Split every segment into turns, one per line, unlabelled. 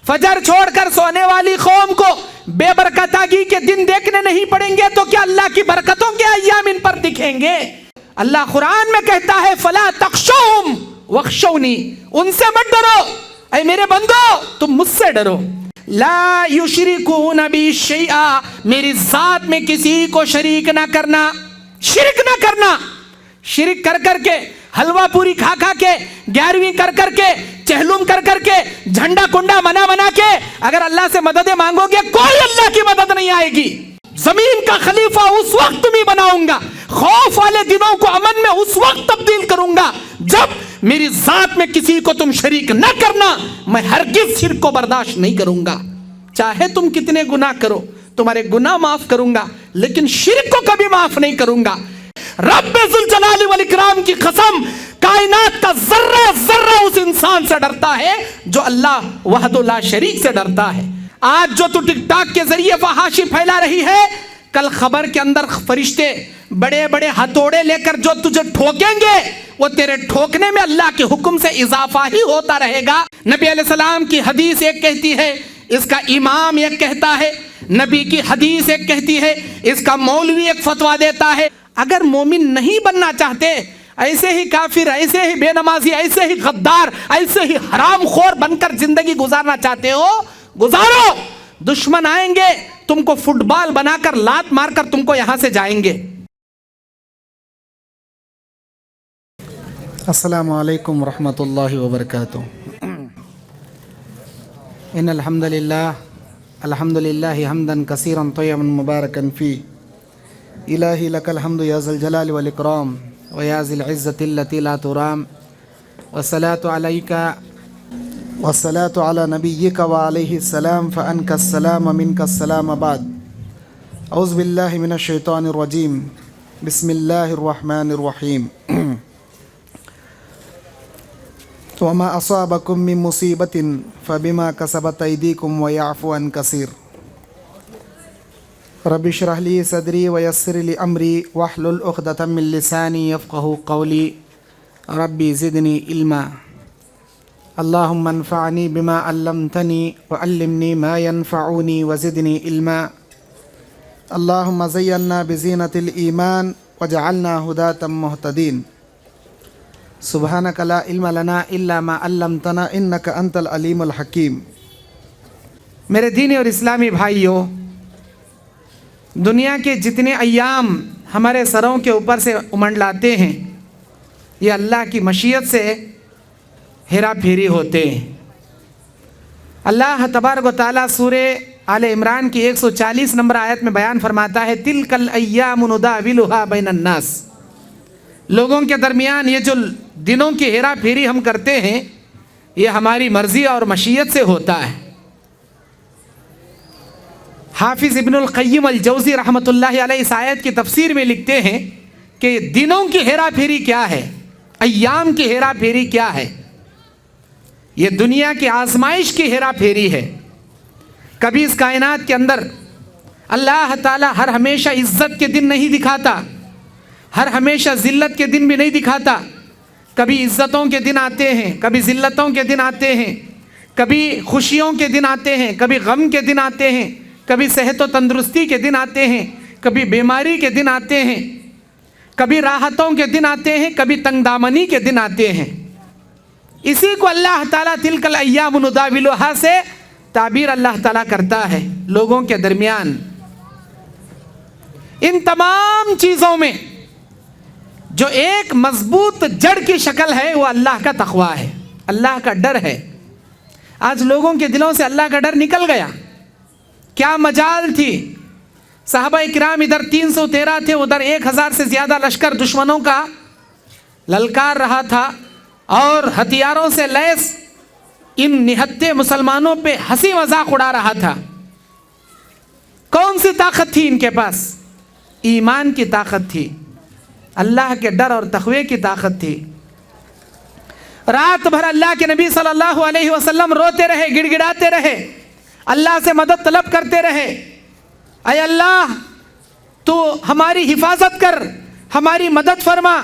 فجر چھوڑ کر سونے والی قوم کو بے برکتاگی کے دن دیکھنے نہیں پڑیں گے تو کیا اللہ کی برکتوں کے ایام ان پر دکھیں گے؟ اللہ قرآن میں کہتا ہے فلا تخشوہم واخشونی، ان سے مت ڈرو، اے میرے بندو تم مجھ سے ڈرو۔ لا یشرکون بی شیئا، میری ذات میں کسی کو شریک نہ کرنا، شرک نہ کرنا۔ شرک کر کر کے، حلوہ پوری کھا کھا کے، 11ویں کر کر کے، چہلم کر کر کے، جھنڈا کنڈا منا کے اگر اللہ سے مددیں مانگو گے کوئی اللہ کی مدد نہیں آئے گی۔ زمین کا خلیفہ اس وقت میں بناؤں گا، خوف والے دنوں کو امن میں اس وقت تبدیل کروں گا جب میری ذات میں کسی کو تم شریک نہ کرنا۔ میں ہرگز شرک کو برداشت نہیں کروں گا، چاہے تم کتنے گناہ کرو، تمہارے گناہ معاف کروں گا لیکن شرک کو کبھی معاف نہیں کروں گا۔ رب ذوالجلال والاکرام کی قسم، کائنات کا ذرہ ذرہ اس انسان سے ڈرتا ہے جو اللہ وحدہ لا شریک سے ڈرتا ہے۔ آج جو تو ٹک ٹاک کے ذریعے فحاشی پھیلا رہی ہے، کل خبر کے اندر فرشتے بڑے بڑے ہتھوڑے لے کر جو تجھے ٹھوکیں گے وہ تیرے ٹھوکنے میں اللہ کے حکم سے اضافہ ہی ہوتا رہے گا۔ نبی علیہ السلام کی حدیث ایک کہتی ہے، اس کا امام ایک کہتا ہے، نبی کی حدیث ایک کہتی ہے، اس کا مولوی ایک فتویٰ دیتا ہے۔ اگر مومن نہیں بننا چاہتے، ایسے ہی کافر، ایسے ہی بے نمازی، ایسے ہی غدار، ایسے ہی حرام خور بن کر زندگی گزارنا چاہتے ہو، گزارو۔ دشمن آئیں گے تم کو فٹ بال بنا کر لات مار کر تم کو یہاں سے جائیں گے۔
السلام علیکم ورحمۃ اللہ وبرکاتہ۔ ان الحمد للہ حمدا کثیرا طیبا مبارکا فی، الہی لک الحمد یا ذا الجلال والاکرام ویا ذی العزۃ التی لا ترام، والصلاۃ علیک والصلاۃ علی نبیک وعلیہ السلام فانک السلام منک السلام بعد۔ اعوذ باللہ من الشیطان الرجیم، بسم اللہ الرحمن الرحیم۔ وما اصابکم من مصیبۃ فبما کسبت ایدیکم ویعفو عن کثیر۔ رب اشرح لی صدری ویسر لی امری واحلل عقدۃ من لسانی یفقہوا قولی، ربی زدنی علما، اللہم انفعنی بما علمتنی وعلمنی ما ینفعنی وزدنی علما، اللہم زینا بزینۃ الایمان وجعلنا ہداۃ مہتدین، سبحانک لا علم لنا الا ما علمتنا انک انت العلیم الحکیم۔
میرے دینی اور اسلامی بھائیوں، دنیا کے جتنے ایام ہمارے سروں کے اوپر سے امنڈلاتے ہیں یہ اللہ کی مشیت سے ہیرا پھیری ہوتے ہیں۔ اللہ تبارک و تعالیٰ سورہ آل عمران کی 140 نمبر آیت میں بیان فرماتا ہے، تِلْكَ الْأَيَّامُ نُدَاوِلُهَا بَيْنَ النَّاسِ، لوگوں کے درمیان یہ جو دنوں کی ہیرا پھیری ہم کرتے ہیں یہ ہماری مرضی اور مشیت سے ہوتا ہے۔ حافظ ابن القیم الجوزی رحمۃ اللہ علیہ اس آیت کی تفسیر میں لکھتے ہیں کہ دنوں کی ہیرا پھیری کیا ہے، ایام کی ہیرا پھیری کیا ہے؟ یہ دنیا کی آزمائش کی ہیرا پھیری ہے۔ کبھی اس کائنات کے اندر اللہ تعالیٰ ہر ہمیشہ عزت کے دن نہیں دکھاتا، ہر ہمیشہ ذلت کے دن بھی نہیں دکھاتا۔ کبھی عزتوں کے دن آتے ہیں، کبھی ذلتوں کے دن آتے ہیں، کبھی خوشیوں کے دن آتے ہیں، کبھی غم کے دن آتے ہیں، کبھی صحت و تندرستی کے دن آتے ہیں، کبھی بیماری کے دن آتے ہیں، کبھی راحتوں کے دن آتے ہیں، کبھی تنگ دامنی کے دن آتے ہیں۔ اسی کو اللہ تعالیٰ تلک الایام نداولها سے تعبیر اللہ تعالیٰ کرتا ہے لوگوں کے درمیان۔ ان تمام چیزوں میں جو ایک مضبوط جڑ کی شکل ہے وہ اللہ کا تقویٰ ہے، اللہ کا ڈر ہے۔ آج لوگوں کے دلوں سے اللہ کا ڈر نکل گیا۔ کیا مجال تھی، صحابہ کرام ادھر 313 تھے، ادھر 1000 سے زیادہ لشکر دشمنوں کا للکار رہا تھا اور ہتھیاروں سے لیس ان نہتے مسلمانوں پہ ہنسی مذاق اڑا رہا تھا۔ کون سی طاقت تھی ان کے پاس؟ ایمان کی طاقت تھی، اللہ کے ڈر اور تقوی کی طاقت تھی۔ رات بھر اللہ کے نبی صلی اللہ علیہ وسلم روتے رہے، گڑ گڑاتے رہے، اللہ سے مدد طلب کرتے رہے، اے اللہ تو ہماری حفاظت کر، ہماری مدد فرما،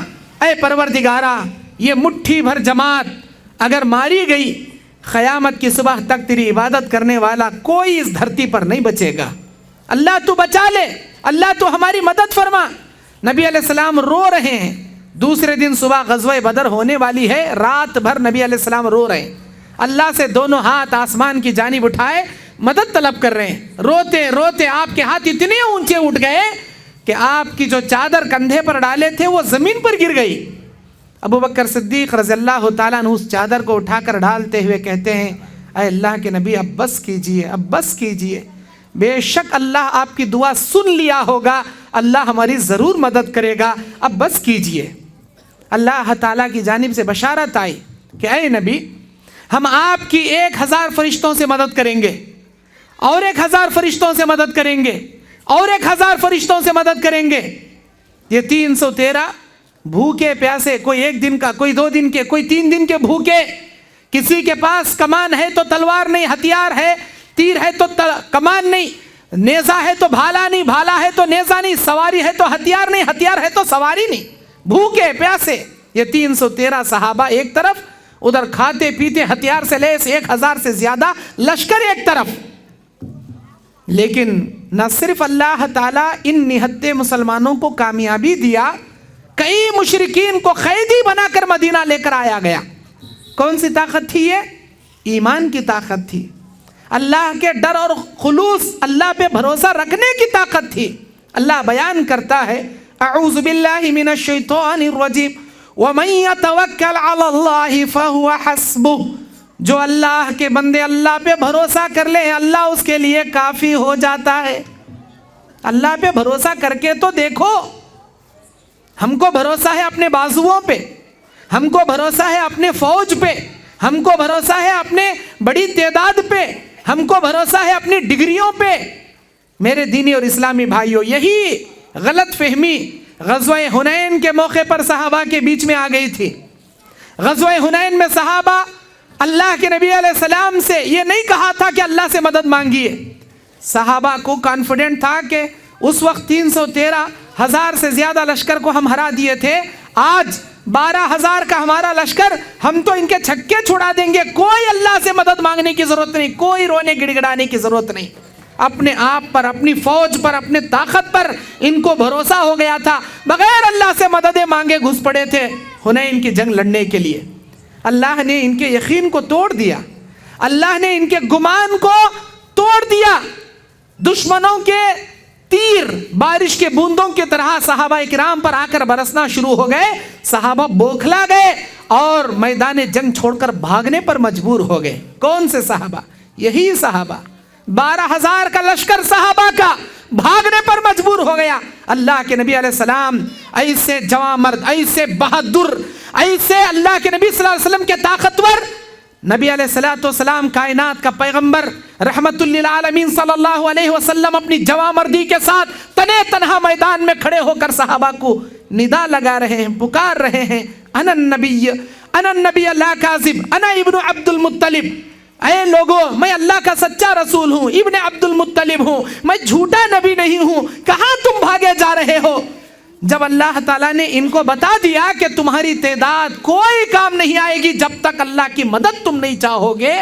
اے پروردگارا یہ مٹھی بھر جماعت اگر ماری گئی، قیامت کی صبح تک تیری عبادت کرنے والا کوئی اس دھرتی پر نہیں بچے گا۔ اللہ تو بچا لے، اللہ تو ہماری مدد فرما۔ نبی علیہ السلام رو رہے ہیں، دوسرے دن صبح غزوہ بدر ہونے والی ہے، رات بھر نبی علیہ السلام رو رہے ہیں، اللہ سے دونوں ہاتھ آسمان کی جانب اٹھائے مدد طلب کر رہے ہیں۔ روتے روتے آپ کے ہاتھ اتنے اونچے اٹھ گئے کہ آپ کی جو چادر کندھے پر ڈالے تھے وہ زمین پر گر گئی۔ ابو بکر صدیق رضی اللہ تعالیٰ عنہ اس چادر کو اٹھا کر ڈالتے ہوئے کہتے ہیں، اے اللہ کے نبی اب بس کیجئے، اب بس کیجئے، بے شک اللہ آپ کی دعا سن لیا ہوگا، اللہ ہماری ضرور مدد کرے گا، اب بس کیجئے۔ اللہ تعالیٰ کی جانب سے بشارت آئی کہ اے نبی ہم آپ کی 1000 فرشتوں سے مدد کریں گے، اور 1000 فرشتوں سے مدد کریں گے، اور 1000 فرشتوں سے مدد کریں گے۔ یہ 313 بھوکے پیاسے، کوئی 1 دن کا، کوئی 2 دن کے، کوئی 3 دن کے بھوکے، کسی کے پاس کمان ہے تو تلوار نہیں، ہتھیار ہے، تیر ہے تو کمان نہیں، نیزہ ہے تو بھالا نہیں، بھالا ہے تو نیزہ نہیں، سواری ہے تو ہتھیار نہیں، ہتھیار ہے تو سواری نہیں، بھوکے پیاسے۔ یہ 313 صحابہ ایک طرف، ادھر کھاتے پیتے ہتھیار سے لیس 1000 سے زیادہ لشکر ایک طرف۔ لیکن نہ صرف اللہ تعالیٰ ان نہتے مسلمانوں کو کامیابی دیا، کئی مشرکین کو قیدی بنا کر مدینہ لے کر آیا گیا۔ کون سی طاقت تھی یہ؟ ایمان کی طاقت تھی، اللہ کے ڈر اور خلوص، اللہ پہ بھروسہ رکھنے کی طاقت تھی۔ اللہ بیان کرتا ہے اعوذ باللہ من الشیطان الرجیم ومن یتوکل علی اللہ فہو حسبہ، جو اللہ کے بندے اللہ پہ بھروسہ کر لے اللہ اس کے لیے کافی ہو جاتا ہے۔ اللہ پہ بھروسہ کر کے تو دیکھو، ہم کو بھروسہ ہے اپنے بازوؤں پہ، ہم کو بھروسہ ہے اپنے فوج پہ، ہم کو بھروسہ ہے اپنے بڑی تعداد پہ، ہم کو بھروسہ ہے اپنی ڈگریوں پہ۔ میرے دینی اور اسلامی بھائیوں، یہی غلط فہمی غزوہ حنین کے موقع پر صحابہ کے بیچ میں آ گئی تھی۔ غزوہ حنین میں صحابہ اللہ کے نبی علیہ السلام سے یہ نہیں کہا تھا کہ اللہ سے مدد مانگیے، صحابہ کو کانفیڈنٹ تھا کہ اس وقت 313,000 سے زیادہ لشکر کو ہم ہرا دیے تھے، آج 12,000 کا ہمارا لشکر، ہم تو ان کے چھکے چھڑا دیں گے، کوئی اللہ سے مدد مانگنے کی ضرورت نہیں، کوئی رونے گڑ گڑانے کی ضرورت نہیں۔ اپنے آپ پر، اپنی فوج پر، اپنے طاقت پر ان کو بھروسہ ہو گیا تھا، بغیر اللہ سے مددیں مانگے گھس پڑے تھے حنین کی جنگ لڑنے کے لیے۔ اللہ نے ان کے یقین کو توڑ دیا، اللہ نے ان کے گمان کو توڑ دیا۔ دشمنوں کے تیر بارش کے بوندوں کی طرح صحابہ کرام پر آ کر برسنا شروع ہو گئے، صحابہ بوکھلا گئے اور میدان جنگ چھوڑ کر بھاگنے پر مجبور ہو گئے۔ کون سے صحابہ؟ یہی صحابہ، 12,000 کا لشکر صحابہ کا بھاگنے پر مجبور ہو گیا۔ اللہ کے نبی علیہ السلام ایسے جواں مرد، ایسے بہادر، ایسے اللہ کے نبی صلی اللہ علیہ وسلم کے طاقتور نبی علیہ السلام، کائنات کا پیغمبر رحمت للعالمین صلی اللہ علیہ وسلم اپنی جواں مردی کے ساتھ تنے تنہا میدان میں کھڑے ہو کر صحابہ کو ندا لگا رہے ہیں، پکار رہے ہیں، انا النبی لا کاذب، انا ابن عبد المطلب، اے لوگوں میں اللہ کا سچا رسول ہوں، ابن عبد المطلب ہوں، میں جھوٹا نبی نہیں ہوں، کہاں تم بھاگے جا رہے ہو؟ جب اللہ تعالیٰ نے ان کو بتا دیا کہ تمہاری تعداد کوئی کام نہیں آئے گی جب تک اللہ کی مدد تم نہیں چاہو گے،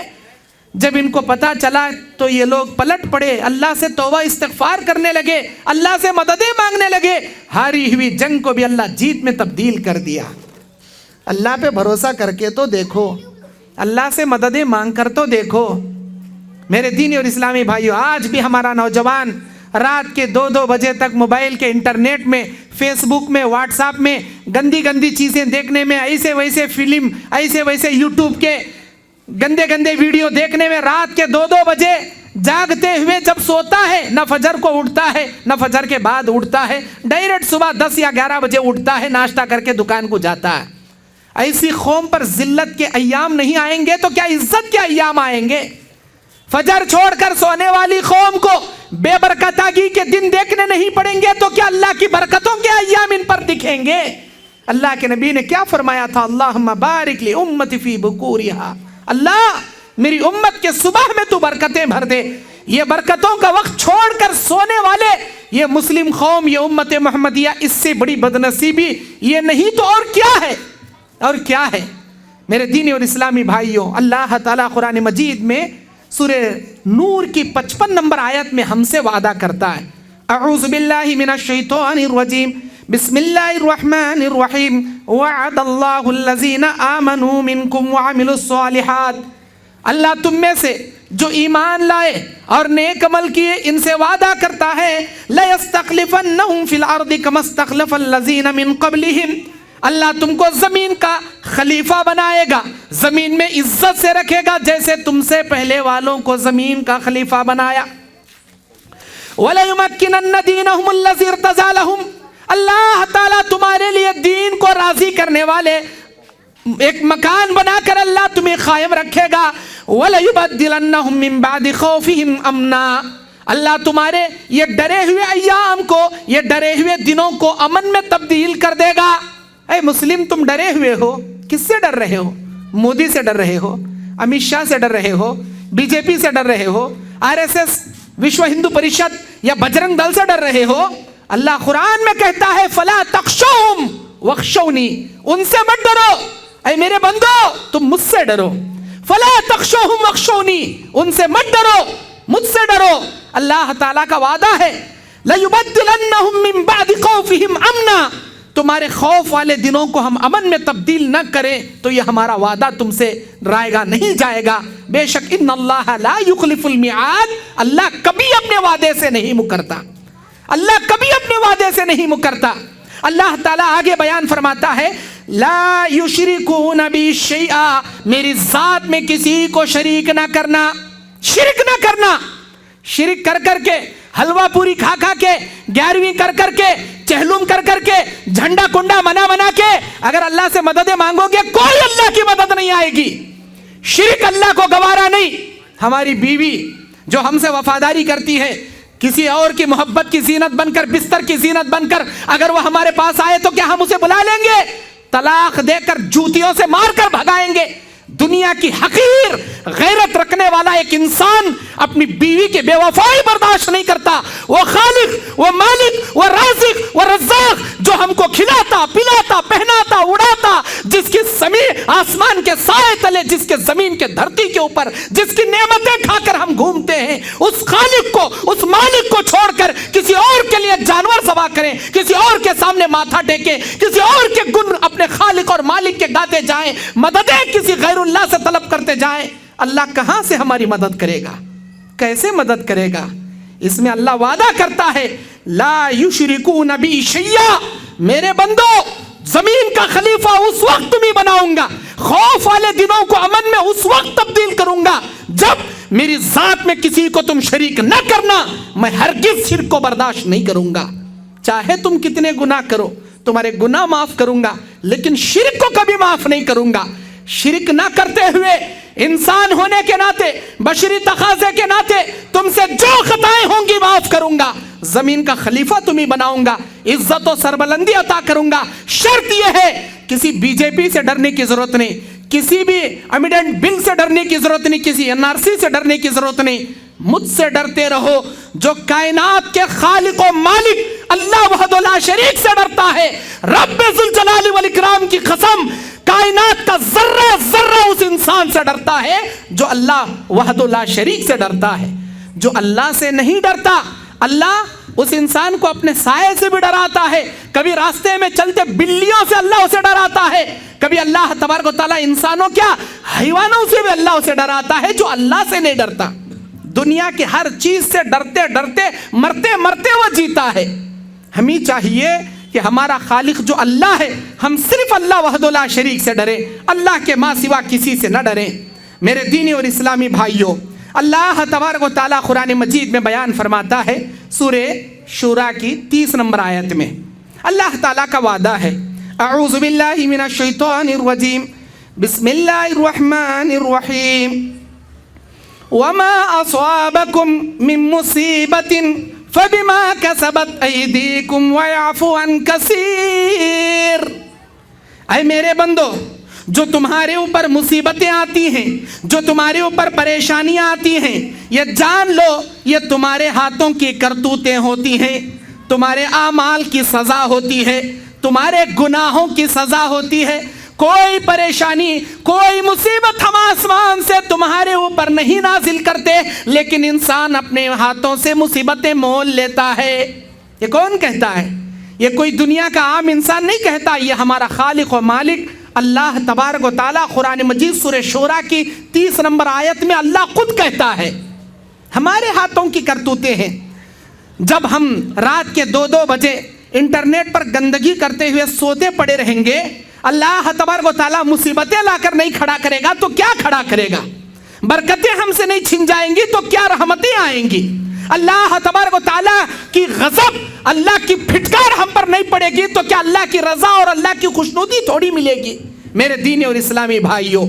جب ان کو پتا چلا تو یہ لوگ پلٹ پڑے، اللہ سے توبہ استغفار کرنے لگے، اللہ سے مددیں مانگنے لگے، ہاری ہوئی جنگ کو بھی اللہ جیت میں تبدیل کر دیا۔ اللہ پہ بھروسہ کر کے تو دیکھو، اللہ سے مددیں مانگ کر تو دیکھو۔ میرے دینی اور اسلامی بھائیوں، آج بھی ہمارا نوجوان رات کے 2-2 بجے تک موبائل کے انٹرنیٹ میں، فیس بک میں، واٹس ایپ میں گندی گندی چیزیں دیکھنے میں، ایسے ویسے فلم، ایسے ویسے یوٹیوب کے گندے گندے ویڈیو دیکھنے میں رات کے 2-2 بجے جاگتے ہوئے جب سوتا ہے، نہ فجر کو اٹھتا ہے نہ فجر کے بعد اٹھتا ہے، ڈائریکٹ صبح 10 یا 11 بجے اٹھتا ہے، ناشتہ کر کے دکان کو جاتا ہے۔ ایسی قوم پر ذلت کے ایام نہیں آئیں گے تو کیا عزت کے ایام آئیں گے؟ فجر چھوڑ کر سونے والی قوم کو بے برکتاگی کے دن دیکھنے نہیں پڑیں گے تو کیا اللہ کی برکتوں کے ایام ان پر دکھیں گے؟ اللہ کے نبی نے کیا فرمایا تھا؟ اللہم بارک لی امتی فی بکورہا، اللہ میری امت کے صبح میں تو برکتیں بھر دے۔ یہ برکتوں کا وقت چھوڑ کر سونے والے یہ مسلم قوم، یہ امت محمدیہ، اس سے بڑی بدنصیبی یہ نہیں تو اور کیا ہے؟ اور کیا ہے؟ میرے دینی اور اسلامی بھائیوں، اللہ تعالیٰ قرآن مجید میں سورہ نور کی 55 نمبر آیت میں ہم سے وعدہ کرتا ہے، اعوذ باللہ من الشیطان الرجیم، بسم اللہ الرحمن الرحیم، وعد اللہ الذین آمنوا منکم وعملوا الصالحات، اللہ تم میں سے جو ایمان لائے اور نیک عمل کیے ان سے وعدہ کرتا ہے، لَيَسْتَخْلِفَنَّهُمْ فِي الْأَرْضِ كَمَا اسْتَخْلَفَ الَّذِينَ مِن قَبْلِهِمْ، اللہ تم کو زمین کا خلیفہ بنائے گا، زمین میں عزت سے رکھے گا جیسے تم سے پہلے والوں کو زمین کا خلیفہ بنایا۔ وَلَيُمَكِّنَنَّ دِينَهُمُ الَّذِي ارْتَضَىٰ لَهُمْ، اللہ تعالیٰ تمہارے لیے دین کو راضی کرنے والے ایک مکان بنا کر اللہ تمہیں قائم رکھے گا۔ وَلَيُبَدِّلَنَّهُم مِّن بَعْدِ خَوْفِهِمْ أَمْنًا، اللہ تمہارے یہ ڈرے ہوئے ایام کو، یہ ڈرے ہوئے دنوں کو امن میں تبدیل کر دے گا۔ اے مسلم، تم ڈرے ہوئے ہو، کس سے ڈر رہے ہو؟ مودی سے ڈر رہے ہو، امت شاہ سے ڈر رہے ہو، بی جے پی سے ڈر رہے ہو، RSS، وشو ہندو پریشد یا بجرنگ دل سے ڈر رہے ہو؟ اللہ قرآن میں کہتا ہے فَلَا تَخْشَوْهُمْ وَاخْشَوْنِي، ان سے مت ڈرو، اے میرے بندو تم مجھ سے ڈرو۔ فَلَا تَخْشَوْهُمْ وَاخْشَوْنِي، ان سے مت ڈرو، مجھ سے ڈرو۔ اللہ تعالیٰ کا وعدہ ہے لَيُبَدِّلَنَّهُم مِّن بَعْدِ خَوْفِهِمْ أَمْنًا، تمہارے خوف والے دنوں کو ہم امن میں تبدیل نہ کریں تو یہ ہمارا وعدہ تم سے رائے گا نہیں جائے گا۔ بے شک ان اللہ لا یخلف المیعاد، اللہ کبھی اپنے وعدے سے نہیں مکرتا، اللہ کبھی اپنے وعدے سے نہیں مکرتا۔ اللہ تعالیٰ آگے بیان فرماتا ہے لا یشرکون بی شیئا، میری ذات میں کسی کو شریک نہ کرنا، شرک نہ کرنا، شرک کر کر کے، حلوہ پوری کھا کھا کے، 11ویں کر کر کے، چہلم کر کر کے، جھنڈا کنڈا منا کے اگر اللہ سے مددیں مانگو گے کوئی اللہ کی مدد نہیں آئے گی۔ شرک اللہ کو گوارا نہیں۔ ہماری بیوی جو ہم سے وفاداری کرتی ہے، کسی اور کی محبت کی زینت بن کر، بستر کی زینت بن کر اگر وہ ہمارے پاس آئے تو کیا ہم اسے بلا لیں گے؟ طلاق دے کر جوتیوں سے مار کر بھگائیں گے۔ دنیا کی حقیر غیرت رکھنے والا ایک انسان اپنی بیوی کی بے وفائی برداشت نہیں کرتا۔ وہ خالق، وہ مالک، وہ رازق، وہ رزاق جو ہم کو کھلاتا، پلاتا، پہناتا، اڑاتا، جس کی زمین آسمان کے سائے تلے، جس کے زمین کے دھرتی کے اوپر، جس کی نعمتیں کھا کر ہم گھومتے ہیں، اس خالق کو، اس مالک کو چھوڑ کر کسی اور کے لیے جانور ذبح کریں، کسی اور کے سامنے ماتھا ٹیکیں، کسی اور کے گن اپنے خالق اور مالک کے گاتے جائیں، مددیں کسی غیر اللہ سے طلب کرتے جائیں، اللہ کہاں سے ہماری مدد کرے گا؟ کیسے مدد کرے گا؟ اس میں اللہ وعدہ کرتا ہے لا یشرکون بی شیئا، میرے بندو زمین کا خلیفہ اس وقت تمہیں بناؤں گا، خوف والے دنوں کو امن میں اس وقت تبدیل کروں گا جب میری ذات میں کسی کو تم شریک نہ کرنا۔ میں ہرگز شرک کو برداشت نہیں کروں گا، چاہے تم کتنے گناہ کرو، تمہارے گناہ معاف کروں گا لیکن شرک کو کبھی معاف نہیں کروں گا۔ شرک نہ کرتے ہوئے انسان ہونے کے ناطے، بشری تقاضے کے ناطے تم سے جو خطائیں ہوں گی معاف کروں گا، زمین کا خلیفہ تمہیں بناؤں گا، عزت و سربلندی عطا کروں گا۔ شرط یہ ہے کسی بی جے پی سے ڈرنے کی ضرورت نہیں، کسی بھی امیڈنٹ بل سے ڈرنے کی ضرورت نہیں، کسی NRC سے ڈرنے کی ضرورت نہیں۔ مجھ سے ڈرتے رہو جو کائنات کے خالق و مالک اللہ وحدہ لا شریک سے ڈرتا ہے۔ رب ذوالجلال والاکرام کی قسم، کائنات کا ذرہ ذرہ اس انسان سے ڈرتا ہے جو اللہ وحدہ لا شریک سے ڈرتا ہے۔ جو اللہ سے نہیں ڈرتا، اللہ اس انسان کو اپنے سائے سے بھی ڈراتا ہے، کبھی راستے میں چلتے بلیوں سے اللہ اسے ڈراتا ہے، کبھی اللہ تبارک و تعالیٰ انسانوں کیا حیوانوں سے بھی اللہ اسے ڈراتا ہے جو اللہ سے نہیں ڈرتا۔ دنیا کی ہر چیز سے ڈرتے ڈرتے مرتے مرتے وہ جیتا ہے۔ ہمیں چاہیے کہ ہمارا خالق جو اللہ ہے، ہم صرف اللہ وحدہ لا شریک سے ڈریں، اللہ کے ماں سوا کسی سے نہ ڈریں۔ میرے دینی اور اسلامی بھائیوں، اللہ تبارک و تعالیٰ قرآن مجید میں بیان فرماتا ہے سورہ شورا کی 30 نمبر آیت میں، اللہ تعالیٰ کا وعدہ ہے اعوذ باللہ من الشیطان الرجیم بسم اللہ الرحمن الرحیم وما اصابکم من مصیبت فبما کسبت ایدیکم ویعفو عن کثیر۔ اے میرے بندو، جو تمہارے اوپر مصیبتیں آتی ہیں، جو تمہارے اوپر پریشانیاں آتی ہیں، یہ جان لو یہ تمہارے ہاتھوں کی کرتوتیں ہوتی ہیں، تمہارے اعمال کی سزا ہوتی ہے، تمہارے گناہوں کی سزا ہوتی ہے۔ کوئی پریشانی کوئی مصیبت ہم آسمان سے تمہارے اوپر نہیں نازل کرتے، لیکن انسان اپنے ہاتھوں سے مصیبتیں مول لیتا ہے۔ یہ کون کہتا ہے؟ یہ کوئی دنیا کا عام انسان نہیں کہتا، یہ ہمارا خالق و مالک اللہ تبارک و تعالیٰ قرآن مجید سورہ شورى کی 30 نمبر آیت میں اللہ خود کہتا ہے۔ ہمارے ہاتھوں کی کرتوتیں ہیں۔ جب ہم رات کے 2-2 بجے انٹرنیٹ پر گندگی کرتے ہوئے سوتے پڑے رہیں گے، اللہ تبارک و تعالیٰ مصیبتیں لا کر نہیں کھڑا کرے گا تو کیا کھڑا کرے گا؟ برکتیں ہم سے نہیں چھن جائیں گی تو کیا رحمتیں آئیں گی؟ اللہ تبارک و تعالیٰ کی غضب، اللہ کی پھٹکار ہم پر نہیں پڑے گی تو کیا اللہ کی رضا اور اللہ کی خوشنودی تھوڑی ملے گی؟ میرے دینی اور اسلامی بھائیوں،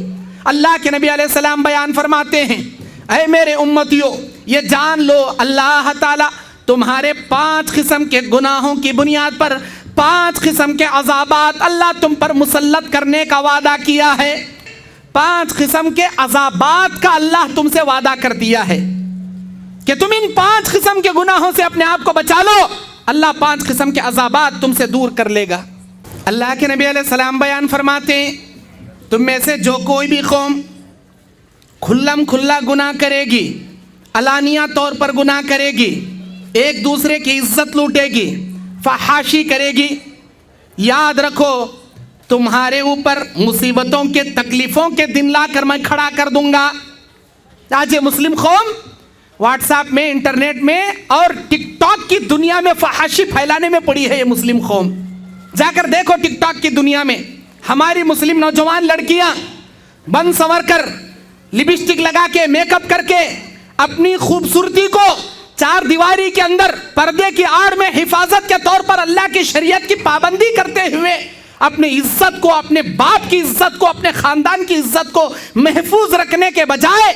اللہ کے نبی علیہ السلام بیان فرماتے ہیں، اے میرے امتیوں، یہ جان لو اللہ تعالیٰ تمہارے 5 قسم کے گناہوں کی بنیاد پر 5 قسم کے عذابات اللہ تم پر مسلط کرنے کا وعدہ کیا ہے۔ 5 قسم کے عذابات کا اللہ تم سے وعدہ کر دیا ہے کہ تم ان 5 قسم کے گناہوں سے اپنے آپ کو بچا لو، اللہ 5 قسم کے عذابات تم سے دور کر لے گا۔ اللہ کے نبی علیہ السلام بیان فرماتے ہیں، تم میں سے جو کوئی بھی قوم کھلم کھلا گناہ کرے گی، علانیہ طور پر گناہ کرے گی، ایک دوسرے کی عزت لوٹے گی، فحاشی کرے گی، یاد رکھو تمہارے اوپر مصیبتوں کے تکلیفوں کے دن لا کر میں کھڑا کر دوں گا۔ آج یہ مسلم قوم واٹس ایپ میں، انٹرنیٹ میں اور ٹک ٹاک کی دنیا میں فحاشی پھیلانے میں پڑی ہے۔ یہ مسلم قوم جا کر دیکھو ٹک ٹاک کی دنیا میں ہماری مسلم نوجوان لڑکیاں بن سنور کر، لپسٹک لگا کے، میک اپ کر کے اپنی خوبصورتی کو 4 دیواری کے اندر پردے کی آڑ میں حفاظت کے طور پر اللہ کی شریعت کی پابندی کرتے ہوئے اپنی عزت کو، اپنے باپ کی عزت کو، اپنے خاندان کی عزت کو محفوظ رکھنے کے بجائے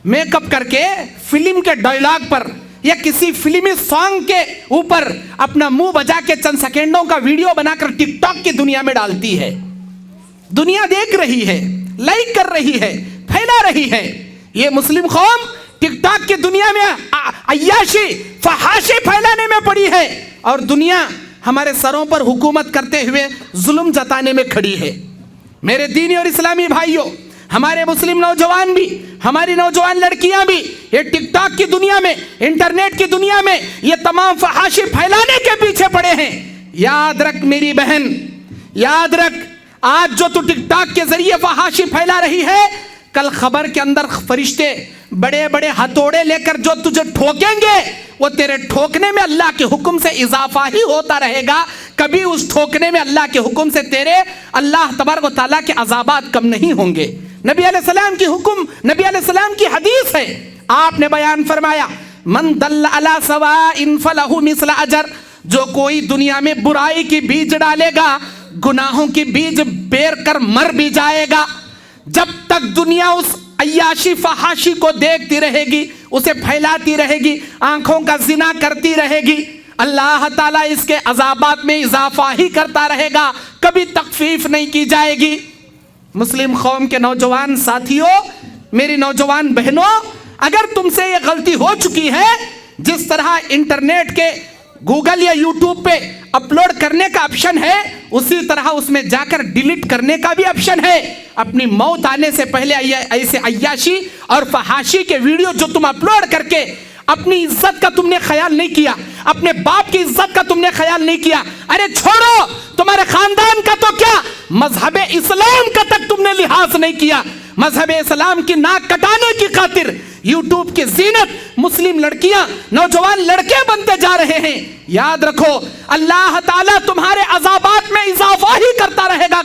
میک اپ کر کے فلم کے ڈائلاگ پر یا کسی فلمی سانگ کے اوپر اپنا منہ بجا کے چند سیکنڈوں کا ویڈیو بنا کر ٹک ٹاک کی دنیا میں ڈالتی ہے۔ دنیا دیکھ رہی ہے، لائک کر رہی ہے، پھیلا رہی ہے۔ یہ مسلم قوم ٹک ٹاک کی دنیا میں عیاشی، فحاشی پھیلانے میں پڑی ہے اور دنیا ہمارے سروں پر حکومت کرتے ہوئے ظلم جتانے میں کھڑی ہے۔ میرے دینی اور اسلامی بھائیوں، ہمارے مسلم نوجوان بھی، ہماری نوجوان لڑکیاں بھی یہ ٹک ٹاک کی دنیا میں، انٹرنیٹ کی دنیا میں یہ تمام فحاشی پھیلانے کے پیچھے پڑے ہیں۔ یاد رکھ میری بہن، یاد رکھ، آج جو تو ٹک ٹاک کے ذریعے فحاشی پھیلا رہی ہے، کل خبر کے اندر فرشتے بڑے بڑے ہتھوڑے لے کر جو تجھے ٹھوکیں گے، وہ تیرے ٹھوکنے میں اللہ کے حکم سے اضافہ ہی ہوتا رہے گا، کبھی اس ٹھوکنے میں اللہ کے حکم سے تیرے اللہ تبارک و تعالیٰ کے عذابات کم نہیں ہوں گے۔ نبی علیہ السلام کی حکم، نبی علیہ السلام کی حدیث ہے، آپ نے بیان فرمایا، من دل علی سواء فلہ مثل اجر، جو کوئی دنیا میں برائی کی بیج ڈالے گا، گناہوں کی بیج بیر کر مر بھی جائے گا۔ جب تک دنیا اس عیاشی فحاشی کو دیکھتی رہے گی، اسے پھیلاتی رہے گی، آنکھوں کا زنا کرتی رہے گی، اللہ تعالیٰ اس کے عذابات میں اضافہ ہی کرتا رہے گا، کبھی تخفیف نہیں کی جائے گی۔ مسلم قوم کے نوجوان ساتھیوں، میری نوجوان بہنوں، اگر تم سے یہ غلطی ہو چکی ہے، جس طرح انٹرنیٹ کے گوگل یا یوٹیوب پہ اپلوڈ کرنے کا آپشن ہے، اسی طرح اس میں جا کر ڈیلیٹ کرنے کا بھی آپشن ہے۔ اپنی موت آنے سے پہلے ایسے عیاشی اور فحاشی کے ویڈیو جو تم اپلوڈ کر کے اپنی عزت کا تم نے خیال نہیں کیا، اپنے باپ کی عزت کا تم نے خیال نہیں کیا، ارے چھوڑو، تمہارے خاندان کا تو کیا، مذہب اسلام کا تک تم نے لحاظ نہیں کیا۔ مذہب اسلام کی ناک کٹانے کی خاطر یوٹیوب کی زینت مسلم لڑکیاں، نوجوان لڑکے بنتے جا رہے ہیں۔ یاد رکھو اللہ تعالیٰ تمہارے عذابات میں اضافہ ہی کرتا رہے گا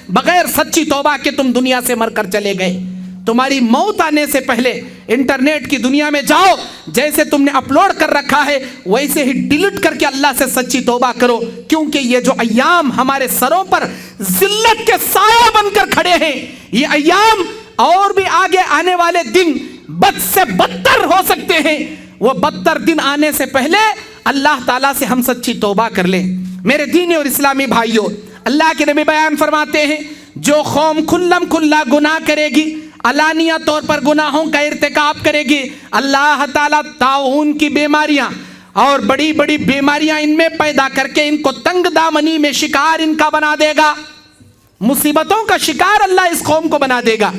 بغیر سچی توبہ کے تم دنیا سے مر کر چلے گئے۔ تمہاری موت آنے سے پہلے انٹرنیٹ کی دنیا میں جاؤ، جیسے تم نے اپلوڈ کر رکھا ہے ویسے ہی ڈیلیٹ کر کے اللہ سے سچی توبہ کرو، کیونکہ یہ جو ایام ہمارے سروں پر ذلت کے سایہ بن کر کھڑے ہیں، یہ ایام اور بھی آگے آنے والے دن بد سے بدتر ہو سکتے ہیں۔ وہ بدتر دن آنے سے پہلے اللہ تعالیٰ سے ہم سچی توبہ کر لیں۔ میرے دینی اور اسلامی بھائیوں، اللہ کے نبی بیان فرماتے ہیں، جو قوم کھلم کھلا گناہ کرے گی، علانیہ طور پر گناہوں کا ارتکاب کرے گی، اللہ تعالیٰ طاعون کی بیماریاں اور بڑی بڑی بیماریاں ان میں پیدا کر کے ان کو تنگ دامنی میں شکار ان کا بنا دے گا۔ मुसीबतों का शिकार अल्लाह इस कौम को बना देगा।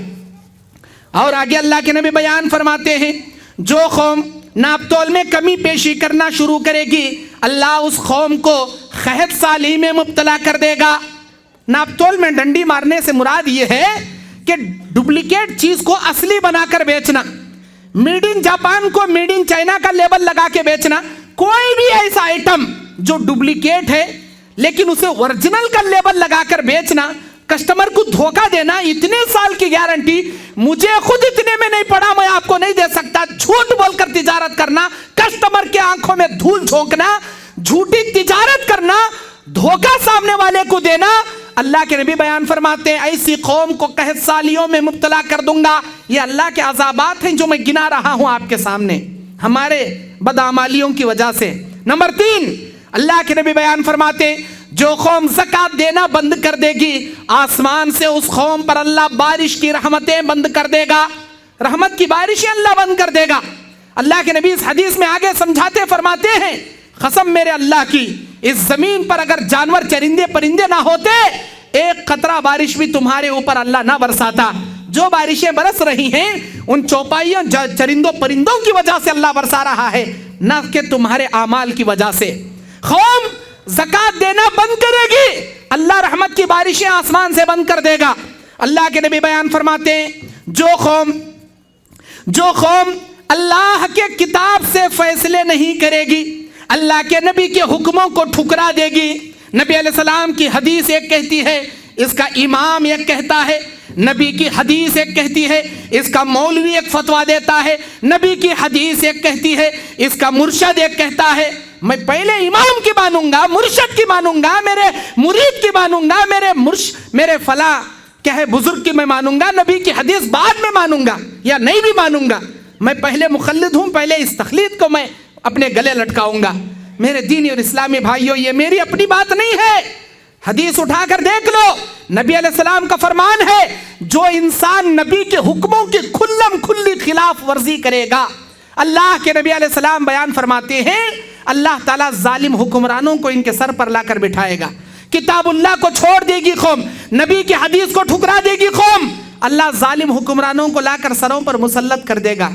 और आगे अल्लाह के नबी बयान फरमाते हैं, जो कौम नापतोल में कमी पेशी करना शुरू करेगी, अल्लाह उस कौम को खहत साली में मुब्तला कर देगा। नापतोल में डंडी मारने से मुराद ये है कि डुप्लीकेट चीज को असली बनाकर बेचना, मेड इन जापान को मेड इन चाइना का लेबल लगा के बेचना। कोई भी ऐसा आइटम जो डुप्लीकेट है लेकिन उसे ओरिजिनल का लेबल लगाकर बेचना, कस्टमर को धोखा देना, इतने साल की गारंटी, मुझे खुद इतने में नहीं पड़ा, मैं आपको नहीं दे सकता, झूठ बोलकर तिजारत करना, कस्टमर के आंखों में धूल झोंकना, झूठी तिजारत करना, धोखा सामने वाले को देना। अल्लाह के नबी बयान फरमाते हैं, ऐसी कौम को कहत सालियों में मुब्तला कर दूंगा। ये अल्लाह के अज़ाबात हैं जो मैं गिना रहा हूं आपके सामने, हमारे बदआमालियों की वजह से। नंबर 3, अल्लाह के नबी बयान फरमाते हैं, जो कौम ज़कात देना बंद कर देगी, आसमान से उस कौम पर अल्लाह बारिश की रहमतें बंद कर देगा, रहमत की बारिशें अल्लाह बंद कर देगा। अल्लाह के नबी इस हदीस में आगे समझाते फरमाते हैं, कसम मेरे अल्लाह की, इस जमीन पर अगर जानवर चरिंदे परिंदे ना होते, एक कतरा बारिश भी तुम्हारे ऊपर अल्लाह ना बरसाता। जो बारिशें बरस रही हैं उन चौपाइयों चरिंदों परिंदों की वजह से अल्लाह बरसा रहा है, न कि तुम्हारे आमाल की वजह से। कौम ज़कात देना बंद करेगी, अल्लाह रहमत की बारिशें आसमान से बंद कर देगा। अल्लाह के नबी बयान फरमाते हैं, जो कौम अल्लाह के किताब से फैसले नहीं करेगी, अल्लाह के नबी के हुक्मों को ठुकरा देगी। नबी अलैहिस्सलाम की हदीस एक कहती है, इसका इमाम एक कहता है, नबी की हदीस एक कहती है, इसका मौलवी एक फतवा देता है, नबी की हदीस एक कहती है, इसका मुर्शद एक कहता है। मैं पहले इमाम की मानूंगा, मुर्शद की मानूंगा, मेरे मुरीद की मानूंगा, मेरे फला क्या है बुजुर्ग की मैं मानूंगा, नबी की हदीस बाद में मानूंगा या नहीं भी मानूंगा। मैं पहले मुखल्लिद हूं, पहले इस तखलीद को मैं अपने गले लटकाऊंगा। मेरे दीनी और इस्लामी भाइयों, ये मेरी अपनी बात नहीं है, हदीस उठाकर देख लो, नबी अलैहिस्सलाम का फरमान है, जो इंसान नबी के हुक्मों की खुल्लम खुल्ली खिलाफ वर्जी करेगा, अल्लाह के नबी अलैहिस्सलाम बयान फरमाते हैं, अल्लाह ताला जालिम हुक्मरानों को इनके सर पर लाकर बिठाएगा। किताबुल्लाह को छोड़ देगी कौम, नबी की हदीस को ठुकरा देगी कौम, अल्लाह जालिम हुक्मरानों को लाकर सरों पर मुसल्लत कर देगा।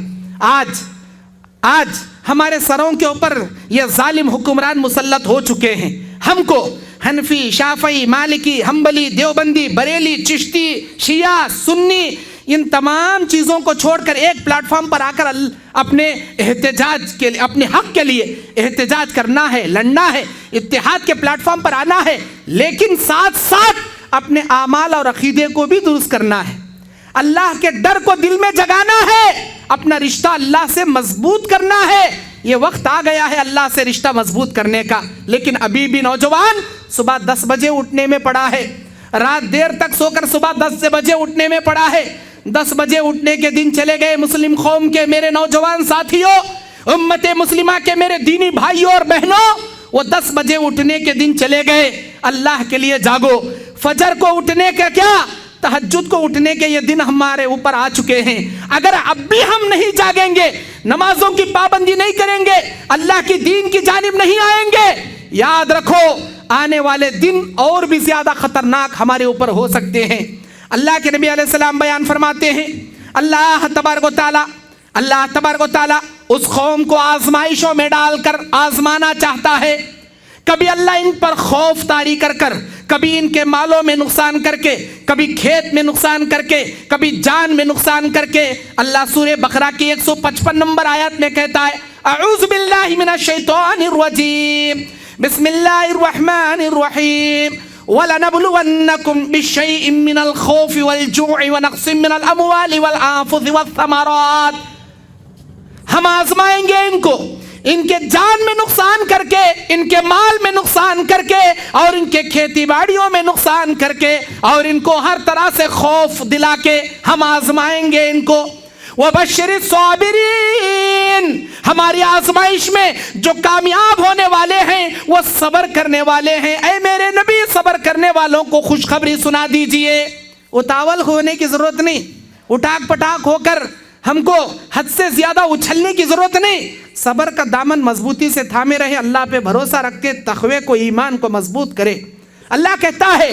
आज हमारे सरों के ऊपर ये जालिम हुक्मरान मुसल्लत हो चुके हैं। हमको हनफी, शाफई, मालिकी, हम्बली, देवबंदी, बरेली, चिश्ती, शिया, सुन्नी, इन तमाम चीज़ों को छोड़कर एक प्लेटफॉर्म पर आकर अपने एहतजाज के लिए, अपने हक के लिए एहतजाज करना है, लड़ना है, इत्तेहाद के प्लेटफॉर्म पर आना है, लेकिन साथ साथ अपने आमाल और अकीदे को भी दुरुस्त करना है, अल्लाह के डर को दिल में जगाना है, अपना रिश्ता अल्लाह से मजबूत करना है। ये वक्त आ गया है अल्लाह से रिश्ता मजबूत करने का, लेकिन अभी भी नौजवान सुबह 10 बजे उठने में पड़ा है, रात देर तक सोकर सुबह 10 बजे उठने में पड़ा है। 10 बजे उठने के दिन चले गए मुस्लिम कौम के मेरे नौजवान साथियों, उम्मते मुस्लिमा के मेरे दीनी भाइयों और बहनों, वो 10 बजे उठने के दिन चले गए। अल्लाह के लिए जागो। फजर को उठने का क्या, तहज्जुद को उठने के ये दिन हमारे ऊपर आ चुके हैं। अगर अब भी हम नहीं जागेंगे, नमाजों की पाबंदी नहीं करेंगे, अल्लाह की दीन की जानिब नहीं आएंगे, याद रखो आने वाले दिन और भी ज्यादा खतरनाक हमारे ऊपर हो सकते हैं। अल्लाह के नबी अलैहिस्सलाम बयान फरमाते हैं, अल्लाह तबारक व तआला उस कौम को आजमाइशों में डालकर आजमाना चाहता है। कभी अल्लाह इन पर खौफ तारी कर कभी इनके मालों में नुकसान करके, कभी खेत में नुकसान करके, कभी जान में नुकसान करके। अल्लाह सूरह बकरा की 155 नंबर आयत में कहता है, अऊज़ु बिल्लाहि मिनश शैतानिर रजीम, बिस्मिल्लाहिर रहमानिर रहीम, वलनबलुवन्नकुम बिशैइन मिनल खौफि वल जू'i व नक़्सिन मिनल अमवालि वल आंफुसि वस समरात। हम आजमाएंगे इनको, इनके जान में नुकसान करके, इनके माल में नुकसान करके, और इनके खेती बाड़ियों में नुकसान करके, और इनको हर तरह से खौफ दिला के हम आजमाएंगे इनको। वबश्शिरिस साबिरीन, हमारी आजमाइश में जो कामयाब होने वाले हैं वो सब्र करने वाले हैं। ऐ मेरे नबी, सब्र करने वालों को खुशखबरी सुना दीजिए। उतावल होने की जरूरत नहीं, उठाक पटाक होकर हमको हद से ज्यादा उछलने की जरूरत नहीं। सब्र का दामन मजबूती से थामे रहे, अल्लाह पे भरोसा रख के तकवे को, ईमान को मजबूत करे। अल्लाह कहता है,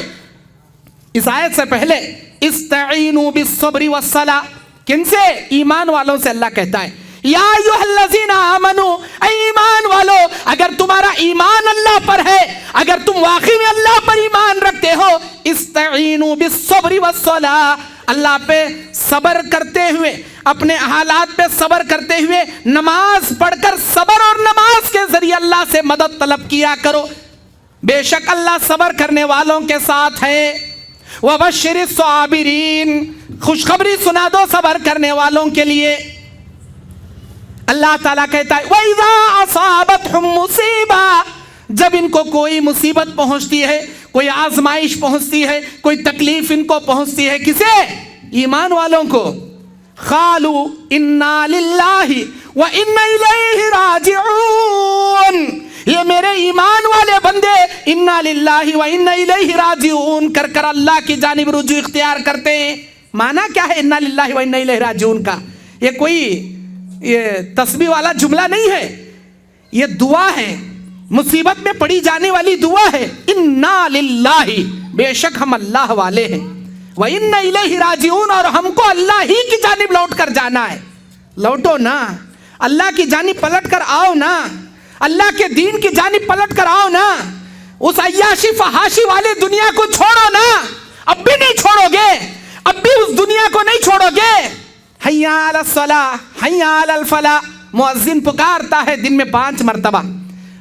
इस आयत से पहले इस्तईनु बिस्सब्रि वस्सला, किन से? ईमान वालों से अल्लाह कहता है या अय्युहल्लज़ीना आमनू, ऐ ईमान वालो, अगर तुम्हारा ईमान अल्लाह पर है, अगर तुम वाकई में अल्लाह पर ईमान रखते हो, इस्तईनु बिस्सब्रि वस्सला, अल्लाह पे सब्र करते हुए, अपने हालात पे सब्र करते हुए नमाज पढ़कर सब्र और नमाज के जरिए अल्लाह से मदद तलब किया करो। बेशक अल्लाह सब्र करने वालों के साथ है। वबश्शिरिस साबिरीन, खुशखबरी सुना दो सब्र करने वालों के लिए। अल्लाह ताला कहता है वइज़ा असाबतहुम मुसीबा, जब इनको कोई मुसीबत पहुंचती है, कोई आजमाइश पहुंचती है, कोई तकलीफ इनको पहुंचती है, किसे? ईमान वालों को। खालू इन्ना लिल्लाहि व इन्ना इलैहि राजिऊन, ये मेरे ईमान वाले बंदे इन्ना लिल्लाहि व इन्ना इलैहि राजिऊन कर कर अल्लाह की जानिब रुजू इख्तियार करते हैं। माना क्या है इन्ना लिल्लाहि व इन्ना इलैहि राजिऊन का? ये कोई तस्बीह वाला जुमला नहीं है, ये दुआ है, मुसीबत में पड़ी जाने वाली दुआ है। इन्ना लिल्लाहि, बेशक हम अल्लाह वाले हैं, व इन्ना इलैहि राजिऊन, और हमको अल्लाह ही की जानिब लौट कर जाना है। लौटो ना, अल्लाह की जानिब पलट कर आओ ना, अल्लाह के दीन की जानिब पलट कर आओ ना। उस अय्याशी फहाशी वाली दुनिया को छोड़ो ना, अब भी नहीं छोड़ोगे, अब भी उस दुनिया को नहीं छोड़ोगे। हय्या अलस सलाह हय्या अलल फलाह, मुअज्जिन पुकारता है दिन में 5 मरतबा।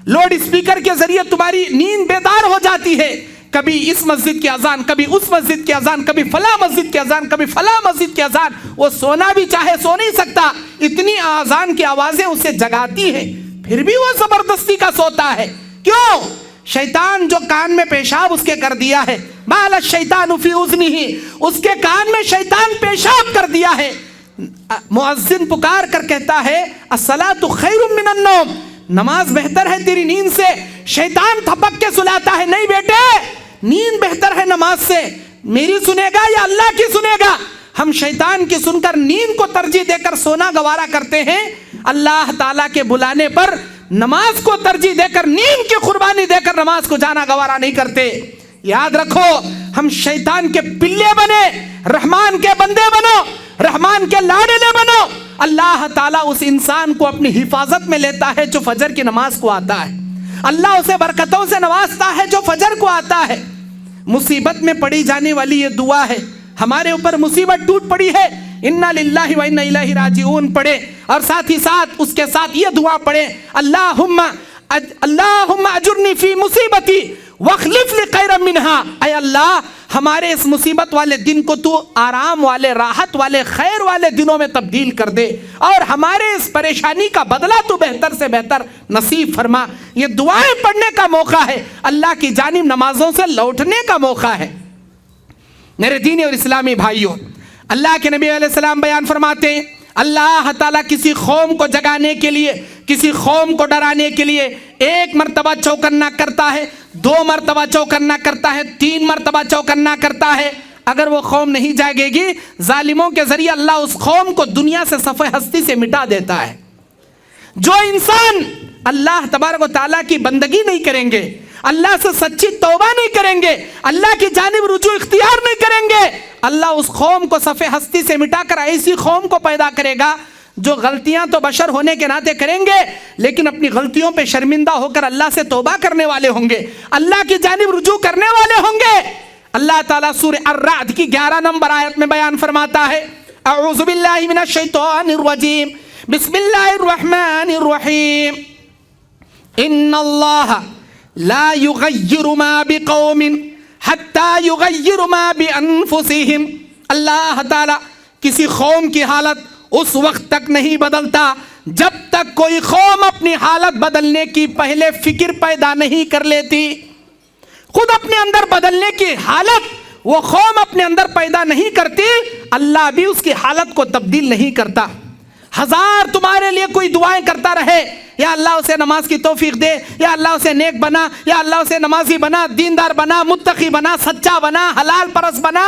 लाउड स्पीकर के जरिए तुम्हारी नींद बेदार हो जाती है, कभी इस मस्जिद की अजान, कभी उस मस्जिद की अजान, कभी फला मस्जिद की अजान, कभी फला मस्जिद की अजान। वो सोना भी चाहे सो नहीं सकता, इतनी अजान की आवाजें उसे जगाती हैं, फिर भी वो जबरदस्ती का सोता है। क्यों? शैतान जो कान में पेशाब उसके कर दिया है, बाल शैतान फी उज़निही, उसके कान में शैतान पेशाब कर दिया है। मुअज्जिन पुकार कर कहता है अस्सलातु खैरुम मिनन नौम, नमाज बेहतर है तेरी नींद से। शैतान थपक के सुलाता है नहीं बेटे, नींद बेहतर है नमाज से। मेरी सुनेगा या अल्लाह की सुनेगा? हम शैतान की सुनकर नींद को तरजीह देकर सोना गवारा करते हैं, अल्लाह ताला के बुलाने पर नमाज को तरजीह देकर, नींद की कुर्बानी देकर नमाज को जाना गवारा नहीं करते। याद रखो, हम शैतान के पिल्ले बने, रहमान के बंदे बनो, रहमान के लाडले बनो। अल्लाह ताला उस इंसान को अपनी हिफाजत में लेता है जो फजर की नमाज को आता है, अल्लाह उसे बरकतों से नवाजता है जो फजर को आता है। मुसीबत में पड़ी जाने वाली ये दुआ है, हमारे ऊपर मुसीबत टूट पड़ी है, इन्ना लिल्लाहि व इन्ना इलैहि राजिऊन पढ़े, और साथ ही साथ उसके साथ ये दुआ पढ़े अल्लाहुम्मा अजुरनी फी मुसीबती वखलिफ ली खैरम मिनहा, ऐ अल्लाह हमारे इस मुसीबत वाले दिन को तू आराम वाले, राहत वाले, खैर वाले दिनों में तब्दील कर दे, और हमारे इस परेशानी का बदला तू बेहतर से बेहतर नसीब फरमा। ये दुआएं पढ़ने का मौका है, अल्लाह की जानिब नमाजों से लौटने का मौका है। मेरे दीनी और इस्लामी भाइयों, अल्लाह के नबी अलैहिस्सलाम बयान फरमाते हैं अल्लाह ताला किसी कौम को जगाने के लिए, किसी कौम को डराने के लिए 1 मरतबा चौकन्ना करता है, 2 मरतबा चौकन्ना करता है, 3 मरतबा चौकन्ना करता है। अगर वो कौम नहीं जागेगी, जालिमों के जरिए अल्लाह उस कौम को दुनिया से सफ़े हस्ती से मिटा देता है। जो इंसान अल्लाह तबारक व तआला की बंदगी नहीं करेंगे, अल्लाह से सच्ची तौबा नहीं करेंगे, अल्लाह की जानिब रुजू इख्तियार नहीं करेंगे, अल्लाह उस कौम को सफ़े हस्ती से मिटाकर ऐसी कौम को पैदा करेगा जो गलतियां तो बशर होने के नाते करेंगे, लेकिन अपनी गलतियों पे शर्मिंदा होकर अल्लाह से तौबा करने वाले होंगे, अल्लाह की जानिब रुजू करने वाले होंगे। अल्लाह ताला सूरह अर्राद की 11 नंबर आयत में बयान फरमाता है अऊज़ु बिल्लाहि मिनश शैतानिर रजीम, बिस्मिल्लाहिर रहमानिर रहीम, इन्नल्लाह ला युगय्यिरु मा बिकौमिन हत्ता युगय्यिरु मा बिअनफुसिहिम। अल्लाह ताला किसी कौम की हालत उस वक्त तक नहीं बदलता जब तक कोई कौम अपनी हालत बदलने की पहले फिक्र पैदा नहीं कर लेती। खुद अपने अंदर बदलने की हालत वो कौम अपने अंदर पैदा नहीं करती, अल्लाह भी उसकी हालत को तब्दील नहीं करता। हजार तुम्हारे लिए कोई दुआएं करता रहे, या अल्लाह उसे नमाज की तौफीक दे, या अल्लाह उसे नेक बना, या अल्लाह उसे नमाजी बना, दीनदार बना, मुत्तकी बना, सच्चा बना, हलाल परस बना,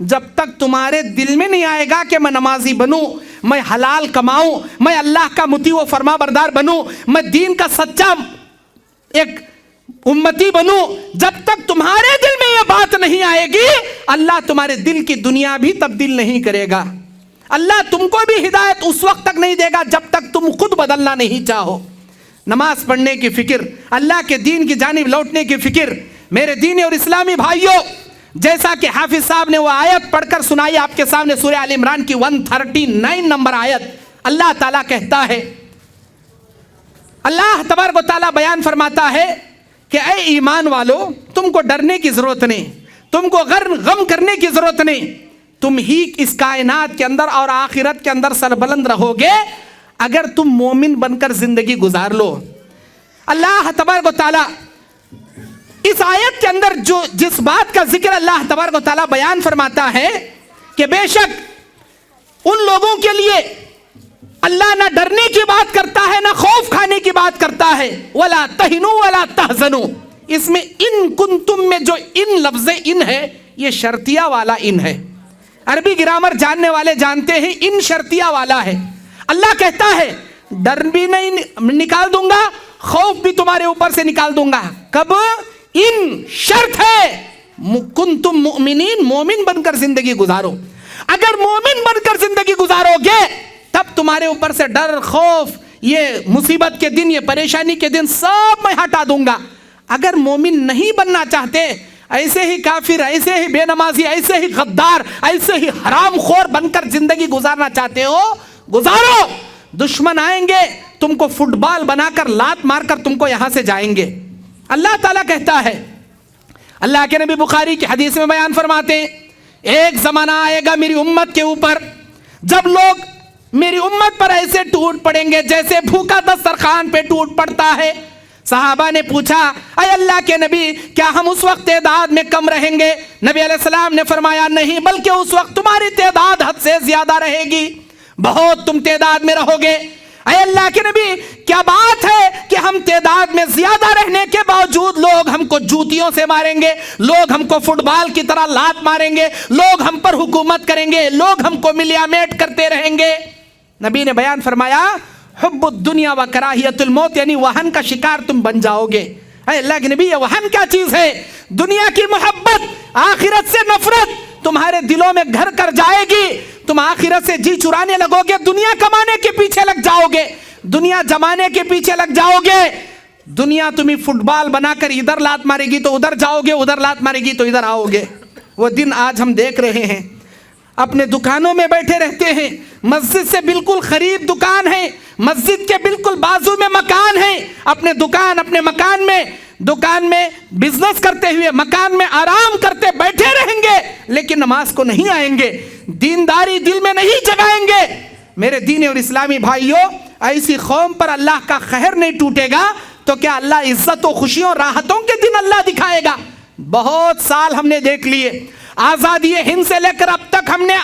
जब तक तुम्हारे दिल में नहीं आएगा कि मैं नमाजी बनूं, मैं हलाल कमाऊं, मैं अल्लाह का मुती व फरमा बरदार बनूं, मैं दीन का सच्चा एक उम्मती बनूं, जब तक तुम्हारे दिल में यह बात नहीं आएगी, अल्लाह तुम्हारे दिल की दुनिया भी तब्दील नहीं करेगा। अल्लाह तुमको भी हिदायत उस वक्त तक नहीं देगा जब तक तुम खुद बदलना नहीं चाहो। नमाज पढ़ने की फिक्र, अल्लाह के दीन की जानिब लौटने की फिक्र। मेरे दीनी और इस्लामी भाइयों, जैसा कि हाफिज साहब ने वो आयत पढ़कर सुनाई आपके सामने, सूरह आल इमरान की 139 नंबर आयत, अल्लाह ताला कहता है, अल्लाह तबारक व तआला बयान फरमाता है कि ऐ ईमान वालों, तुमको डरने की जरूरत नहीं, तुमको गम करने की जरूरत नहीं, तुम ही इस कायनात के अंदर और आखिरत के अंदर सरबलंद रहोगे अगर तुम मोमिन बनकर जिंदगी गुजार लो। अल्लाह तबारक व तआला इस आयत के अंदर जो जिस बात का जिक्र अल्लाह तबारक व तआला बयान फरमाता है कि बेशक उन लोगों के लिए अल्लाह ना डरने की बात करता है, ना खौफ खाने की बात करता है। वला तहिनु वला तहजनु, इसमें इन कुंतुम में जो इन लफ्ज़ इन है, ये शर्तिया वाला इन है। अरबी ग्रामर जानने वाले जानते हैं इन शर्तिया वाला है। अल्लाह कहता है डर भी नहीं निकाल दूंगा, खौफ भी तुम्हारे ऊपर से निकाल दूंगा। कब? इन शर्त है कुंतुम मुमिनीन, मोमिन बनकर जिंदगी गुजारो। अगर मोमिन बनकर जिंदगी गुजारोगे तब तुम्हारे ऊपर से डर, खौफ, ये मुसीबत के दिन, ये परेशानी के दिन सब मैं हटा दूंगा। अगर मोमिन नहीं बनना चाहते, ऐसे ही काफिर, ऐसे ही बेनमाजी, ऐसे ही गद्दार, ऐसे ही हरामखोर बनकर जिंदगी गुजारना चाहते हो, गुजारो। दुश्मन आएंगे, तुमको फुटबॉल बनाकर लात मारकर तुमको यहां से जाएंगे। अल्लाह ताला कहता है, अल्लाह के नबी बुखारी की हदीस में बयान फरमाते हैं, एक जमाना आएगा मेरी उम्मत के ऊपर जब लोग मेरी उम्मत पर ऐसे टूट पड़ेंगे जैसे भूखा दस्तरखान पे टूट पड़ता है। सहाबा ने पूछा, अय अल्लाह के नबी, क्या हम उस वक्त तादाद में कम रहेंगे? नबी अलैहिस्सलाम ने फरमाया, नहीं, बल्कि उस वक्त तुम्हारी तादाद हद से ज्यादा रहेगी, बहुत तुम तादाद में रहोगे। अय अल्लाह के नबी, क्या बात है कि हम तादाद में ज्यादा रहने के बावजूद लोग हमको जूतियों से मारेंगे, लोग हमको फुटबॉल की तरह लात मारेंगे, लोग हम पर हुकूमत करेंगे, लोग हमको मिलियामेट करते रहेंगे। नबी ने बयान फरमाया, हुब्बुद दुनिया व कराहियतुल मौत, यानी वहन का शिकार तुम बन जाओगे। अल्लाह के नबी, ये वहन क्या चीज है? दुनिया की मोहब्बत, आखिरत से नफरत तुम्हारे दिलों में घर कर जाएगी। तुम आखिरत से जी चुराने लगोगे, दुनिया कमाने के पीछे लग जाओगे, दुनिया जमाने के पीछे लग जाओगे। दुनिया तुम्हें फुटबॉल बनाकर इधर लात मारेगी तो उधर जाओगे, उधर लात मारेगी तो इधर आओगे। वो दिन आज हम देख रहे हैं। अपने दुकानों में बैठे रहते हैं, मस्जिद से बिल्कुल करीब दुकान है, मस्जिद के बिल्कुल बाजू में मकान है, अपने दुकान में बिजनेस करते हुए मकान में आराम करते बैठे रहेंगे, लेकिन नमाज को नहीं आएंगे, दीनदारी दिल में नहीं जगाएंगे। मेरे दीनी और इस्लामी भाइयों, ऐसी कौम पर अल्लाह का कहर नहीं टूटेगा तो क्या अल्लाह इज्जत और खुशियों राहतों के दिन अल्लाह दिखाएगा? बहुत साल हमने देख लिए, आजादी हिंद से लेकर अब तक हमने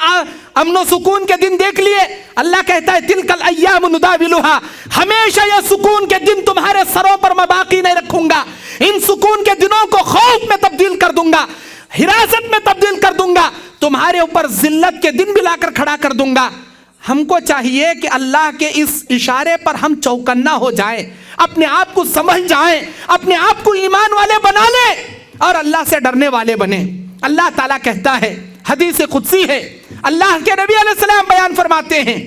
अमनो सुकून के दिन देख लिए। अल्लाह कहता है, तिलकल अय्याम नुदाविलुहा, हमेशा यह सुकून के दिन तुम्हारे सरों पर मैं बाकी नहीं रखूंगा। इन सुकून के दिनों को खौफ में तब्दील कर दूंगा, हिरासत में तब्दील कर दूंगा, तुम्हारे ऊपर जिल्लत के दिन भी लाकर खड़ा कर दूंगा। हमको चाहिए कि अल्लाह के इस इशारे पर हम चौकन्ना हो जाएं, अपने आप को समझ जाएं, अपने आप को ईमान वाले बना लें और अल्लाह से डरने वाले बने। अल्लाह ताला कहता है, हदीस कुदसी है, अल्लाह के नबी अलैहिस्सलाम बयान फरमाते हैं,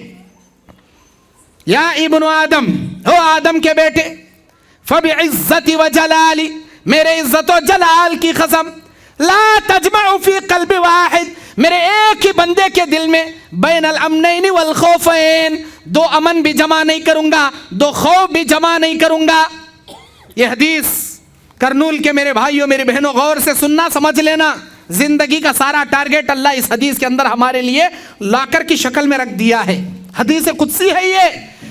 या इब्नु आदम, हो आदम के बेटे, फबिइज्जति व जलाली, मेरे इज्जत और जलाल की कसम, ला तजमअ फी क़ल्बि वाहिद, मेरे एक ही बंदे के दिल में बैनल अमनैन वल खौफैन, दो अमन भी जमा नहीं करूंगा, दो खौफ भी जमा नहीं करूंगा। यह हदीस करनूल के मेरे भाइयों, मेरी बहनों, गौर से सुनना, समझ लेना। जिंदगी का सारा टारगेट अल्लाह इस हदीस के अंदर हमारे लिए लाकर की शक्ल में रख दिया है। हदीस कुदसी है ये,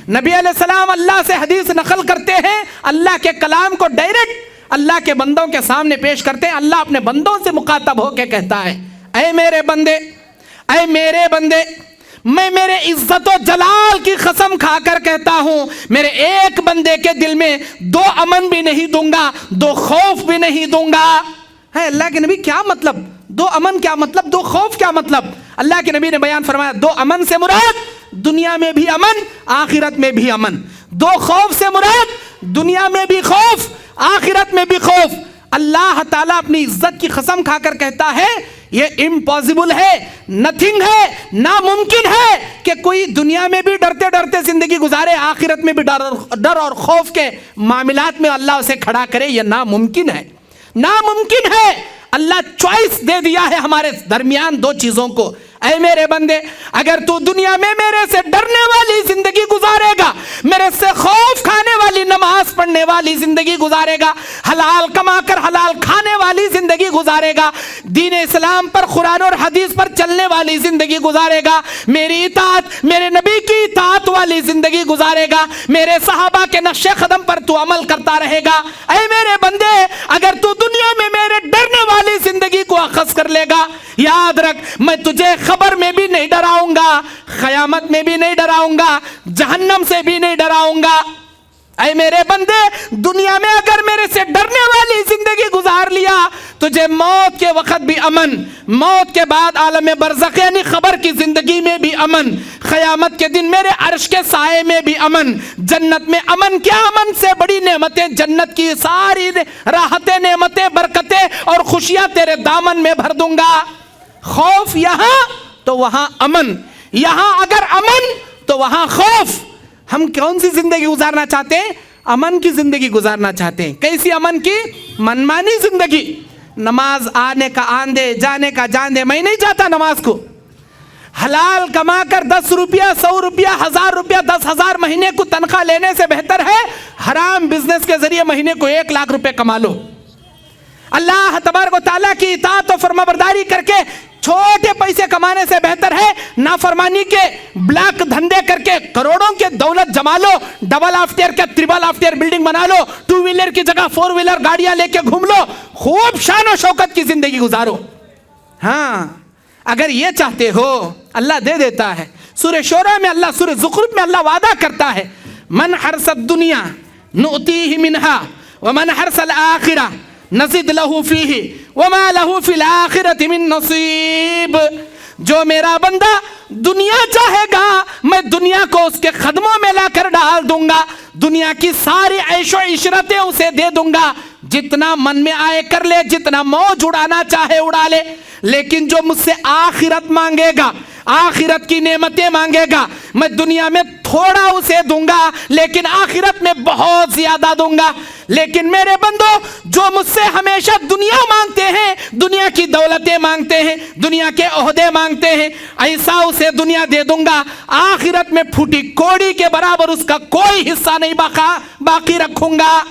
नबी अलैहिस्सलाम अल्लाह से हदीस नकल करते हैं, अल्लाह के कलाम को डायरेक्ट अल्लाह के बंदों के सामने पेश करते हैं। अल्लाह अपने बंदों से मुखातब होकर कहता है, ऐ मेरे बंदे, मैं मेरे इज्जत और जलाल की कसम खाकर कहता हूं, मेरे एक बंदे के दिल में दो अमन भी नहीं दूंगा, दो खौफ भी नहीं दूंगा। है अल्लाह के नबी, क्या मतलब? दो अमन क्या मतलब? दो खौफ क्या मतलब? अल्लाह के नबी ने बयान फरमाया, दो अमन से मुराद दुनिया में भी अमन, आखिरत में भी अमन। दो खौफ से मुराद दुनिया में भी खौफ, आखिरत में भी खौफ। अल्लाह ताला अपनी इज्जत की कसम खाकर कहता है ये इम्पॉसिबल है, नथिंग है, नामुमकिन है कि कोई दुनिया में भी डरते डरते जिंदगी गुजारे, आखिरत में भी डर और खौफ के मामलात में अल्लाह उसे खड़ा करे। ये नामुमकिन है, नामुमकिन है। अल्लाह चॉइस दे दिया है हमारे दरमियान दो चीजों को। ऐ मेरे बंदे, अगर तू दुनिया में मेरे से डरने वाली जिंदगी गुजारेगा, मेरे से खौफ खाने वाली नमाज पढ़ने वाली जिंदगी गुजारेगा, हलाल कमाकर हलाल खाने वाली जिंदगी गुजारेगा, दीन इस्लाम पर, कुरान और हदीस पर चलने वाली जिंदगी गुजारेगा, मेरी इताअत, मेरे नबी की इताअत वाली जिंदगी गुजारेगा, मेरे सहाबा के नक्शे कदम पर तू अमल करता रहेगा। ऐ मेरे बंदे, अगर तू दुनिया में मेरे डरने वाली जिंदगी को अखज़ कर लेगा, याद रख मैं तुझे खबर में भी नहीं डराऊंगा, क़यामत में भी नहीं डराऊंगा, जहन्नम से भी नहीं डराऊंगा। ऐ मेरे बंदे, दुनिया में अगर मेरे से डरने वाली जिंदगी गुजार लिया, तुझे मौत के वक्त भी अमन, मौत के बाद आलम बरज़ख यानी खबर की जिंदगी में भी अमन, क़यामत के दिन मेरे अर्श के साए में भी अमन, जन्नत में अमन। क्या अमन से बड़ी नेमतें, जन्नत की सारी राहतें, नेमतें, बरकतें और खुशियां तेरे दामन में भर दूंगा। खौफ यहां तो वहां अमन, यहां अगर अमन तो वहां खौफ। हम कौन सी जिंदगी गुजारना चाहते हैं? अमन की जिंदगी गुजारना चाहते हैं। कैसी अमन की? मनमानी जिंदगी। नमाज आने का आंदे, जाने का जान दे, मैं नहीं चाहता नमाज को। हलाल कमाकर 10 रुपया, 100 रुपया, 1000 रुपया, 10,000 महीने को तनख्वाह लेने से बेहतर है हराम बिजनेस के जरिए महीने को 1 लाख रुपए कमा लो। अल्लाह तबारक व तआला की इताअत और फरमाबरदारी करके छोटे पैसे कमाने से बेहतर है नाफरमानी के ब्लैक धंधे करके करोड़ों के दौलत जमा लो, डबल आफ्टर के ट्रिपल आफ्टर बिल्डिंग बना लो, 2 व्हीलर की जगह 4 व्हीलर गाड़ियां लेके घूम लो, खूब शान और शौकत की जिंदगी गुजारो। हाँ, अगर ये चाहते हो अल्लाह दे देता है। सूरह शोरा में अल्लाह, सूरह ज़ुखरुफ में अल्लाह वादा करता है, मन हरसद दुनिया नुअतीहि मिनहा व मन हरसल आखिरा नज़िद लहू फीही वमा लहू फिल आखिरति मिन नसीब। जो मेरा बंदा दुनिया चाहेगा, मैं दुनिया को उसके कदमों में लाकर डाल दूंगा, दुनिया की सारी ऐशो इशरतें उसे दे दूंगा, जितना मन में आए कर ले, जितना मौज उड़ाना चाहे उड़ा ले। लेकिन जो मुझसे आखिरत मांगेगा, आखिरत की नेमतें मांगेगा, मैं दुनिया में थोड़ा उसे दूंगा लेकिन आखिरत में बहुत ज्यादा दूंगा। लेकिन मेरे बंदो, जो मुझसे हमेशा दुनिया मांगते हैं, दुनिया की दौलतें मांगते हैं, दुनिया के ओहदे मांगते हैं, ऐसा उसे दुनिया दे दूंगा, आखिरत में फूटी कोड़ी के बराबर उसका कोई हिस्सा नहीं बाकी रखूंगा।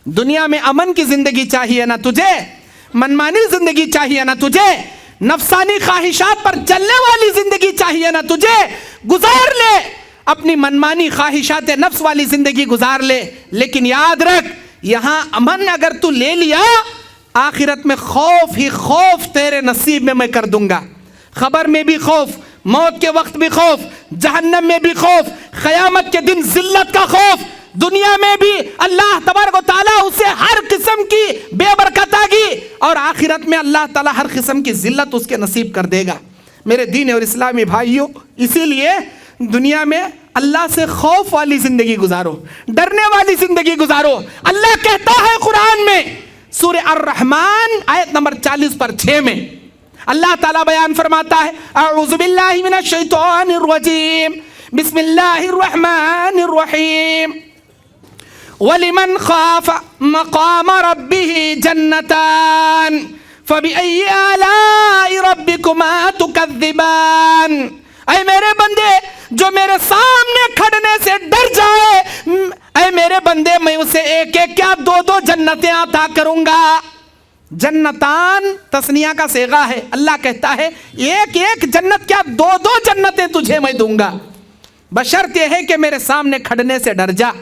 दुनिया में अमन की जिंदगी चाहिए ना तुझे, मनमानी जिंदगी चाहिए ना तुझे, नफसानी ख्वाहिशात पर चलने वाली जिंदगी चाहिए ना तुझे, गुजार ले अपनी मनमानी ख्वाहिशात नफ्स वाली जिंदगी गुजार ले। लेकिन याद रख, यहां अमन अगर तू ले लिया, आखिरत में खौफ ही खौफ तेरे नसीब में मैं कर दूंगा। खबर में भी खौफ, मौत के वक्त भी खौफ, जहन्नम में भी खौफ, क़यामत के दिन जिल्लत का खौफ, दुनिया में भी अल्लाह तबारक व तआला उसे हर किस्म की बेबरकतागी, और आखिरत में अल्लाह ताला हर किस्म की जिल्लत उसके नसीब कर देगा। मेरे दीन और इस्लामी भाइयों, इसीलिए दुनिया में अल्लाह से खौफ वाली जिंदगी गुजारो, डरने वाली जिंदगी गुजारो। अल्लाह कहता है कुरान में, सूरह अर्रहमान आयत नंबर 40 पर 6 में अल्लाह ताला बयान फरमाता है, अऊज़ु बिल्लाहि मिनश शैतानिर रजीम, बिस्मिल्लाहिर रहमानिर रहीम, वलिमन खाफ मकाम रब्बिही जन्नतान फबिअय्यि आलाइ रब्बिकुमा तुकज़्ज़िबान। ऐ मेरे बंदे, जो मेरे सामने खड़ने से डर जाए, ऐ मेरे बंदे, मैं उसे एक एक क्या 2-2 जन्नतें अता करूंगा। जन्नतान तस्निया का सेगा है। अल्लाह कहता है एक एक जन्नत क्या 2-2 जन्नतें तुझे मैं दूंगा, बशर्त यह है कि मेरे सामने खड़ने से डर जा,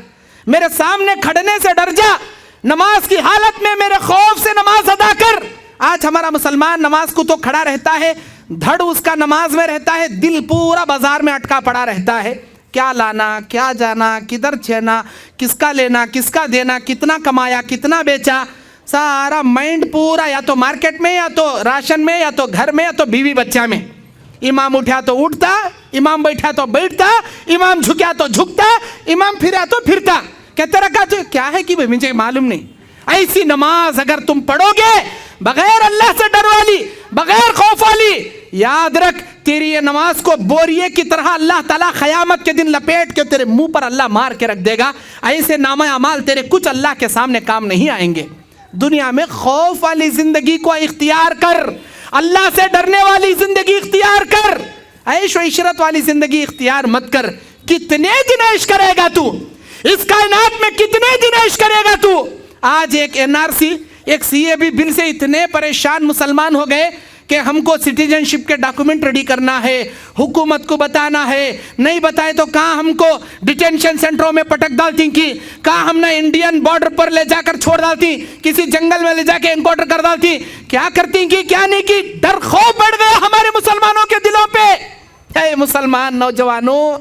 मेरे सामने खड़ने से डर जा, नमाज की हालत में मेरे खौफ से नमाज अदा कर। आज हमारा मुसलमान नमाज को तो खड़ा रहता है, धड़ उसका नमाज में रहता है, दिल पूरा बाजार में अटका पड़ा रहता है, क्या लाना, क्या जाना, किधर छेना, किसका लेना, किसका देना, कितना कमाया, कितना बेचा, सारा माइंड पूरा या तो मार्केट में, या तो राशन में, या तो घर में, या तो बीवी बच्चा में। इमाम उठा तो उठता, इमाम बैठा तो बैठता, इमाम झुका तो झुकता, इमाम फिरा तो फिरता। कहते रकात क्या है कि भाई मुझे मालूम नहीं। ऐसी नमाज अगर तुम पढ़ोगे बगैर अल्लाह से डर वाली, बगैर खौफ वाली, याद रख तेरी ये नमाज को बोरिए की तरह अल्लाह ताला क़यामत के दिन लपेट के तेरे मुंह पर अल्लाह मार के रख देगा। ऐसे नामा अमाल तेरे कुछ अल्लाह के सामने काम नहीं आएंगे। दुनिया में खौफ वाली जिंदगी को इख्तियार कर, अल्लाह से डरने वाली जिंदगी इख्तियार कर, ऐश व इशरत वाली जिंदगी इख्तियार मत कर। कितने दिन ऐश करेगा तू, इस कायनात में कितने दिन ऐश करेगा तू। आज एक एनआरसी, एक सीएबी बिल से इतने परेशान मुसलमान हो गए कि हमको सिटीजनशिप के डॉक्यूमेंट रेडी करना है, हुकूमत को बताना है, नहीं बताए तो कहाँ हमको डिटेंशन सेंटरों में पटक डालती की, कहाँ हमने इंडियन बॉर्डर पर ले जाकर छोड़ डालती, किसी जंगल में ले जाके एनकाउंटर कर डालती, क्या करती की क्या नहीं की। डर खौफ बढ़ गया हमारे मुसलमानों के दिलों पे। मुसलमान नौजवानों,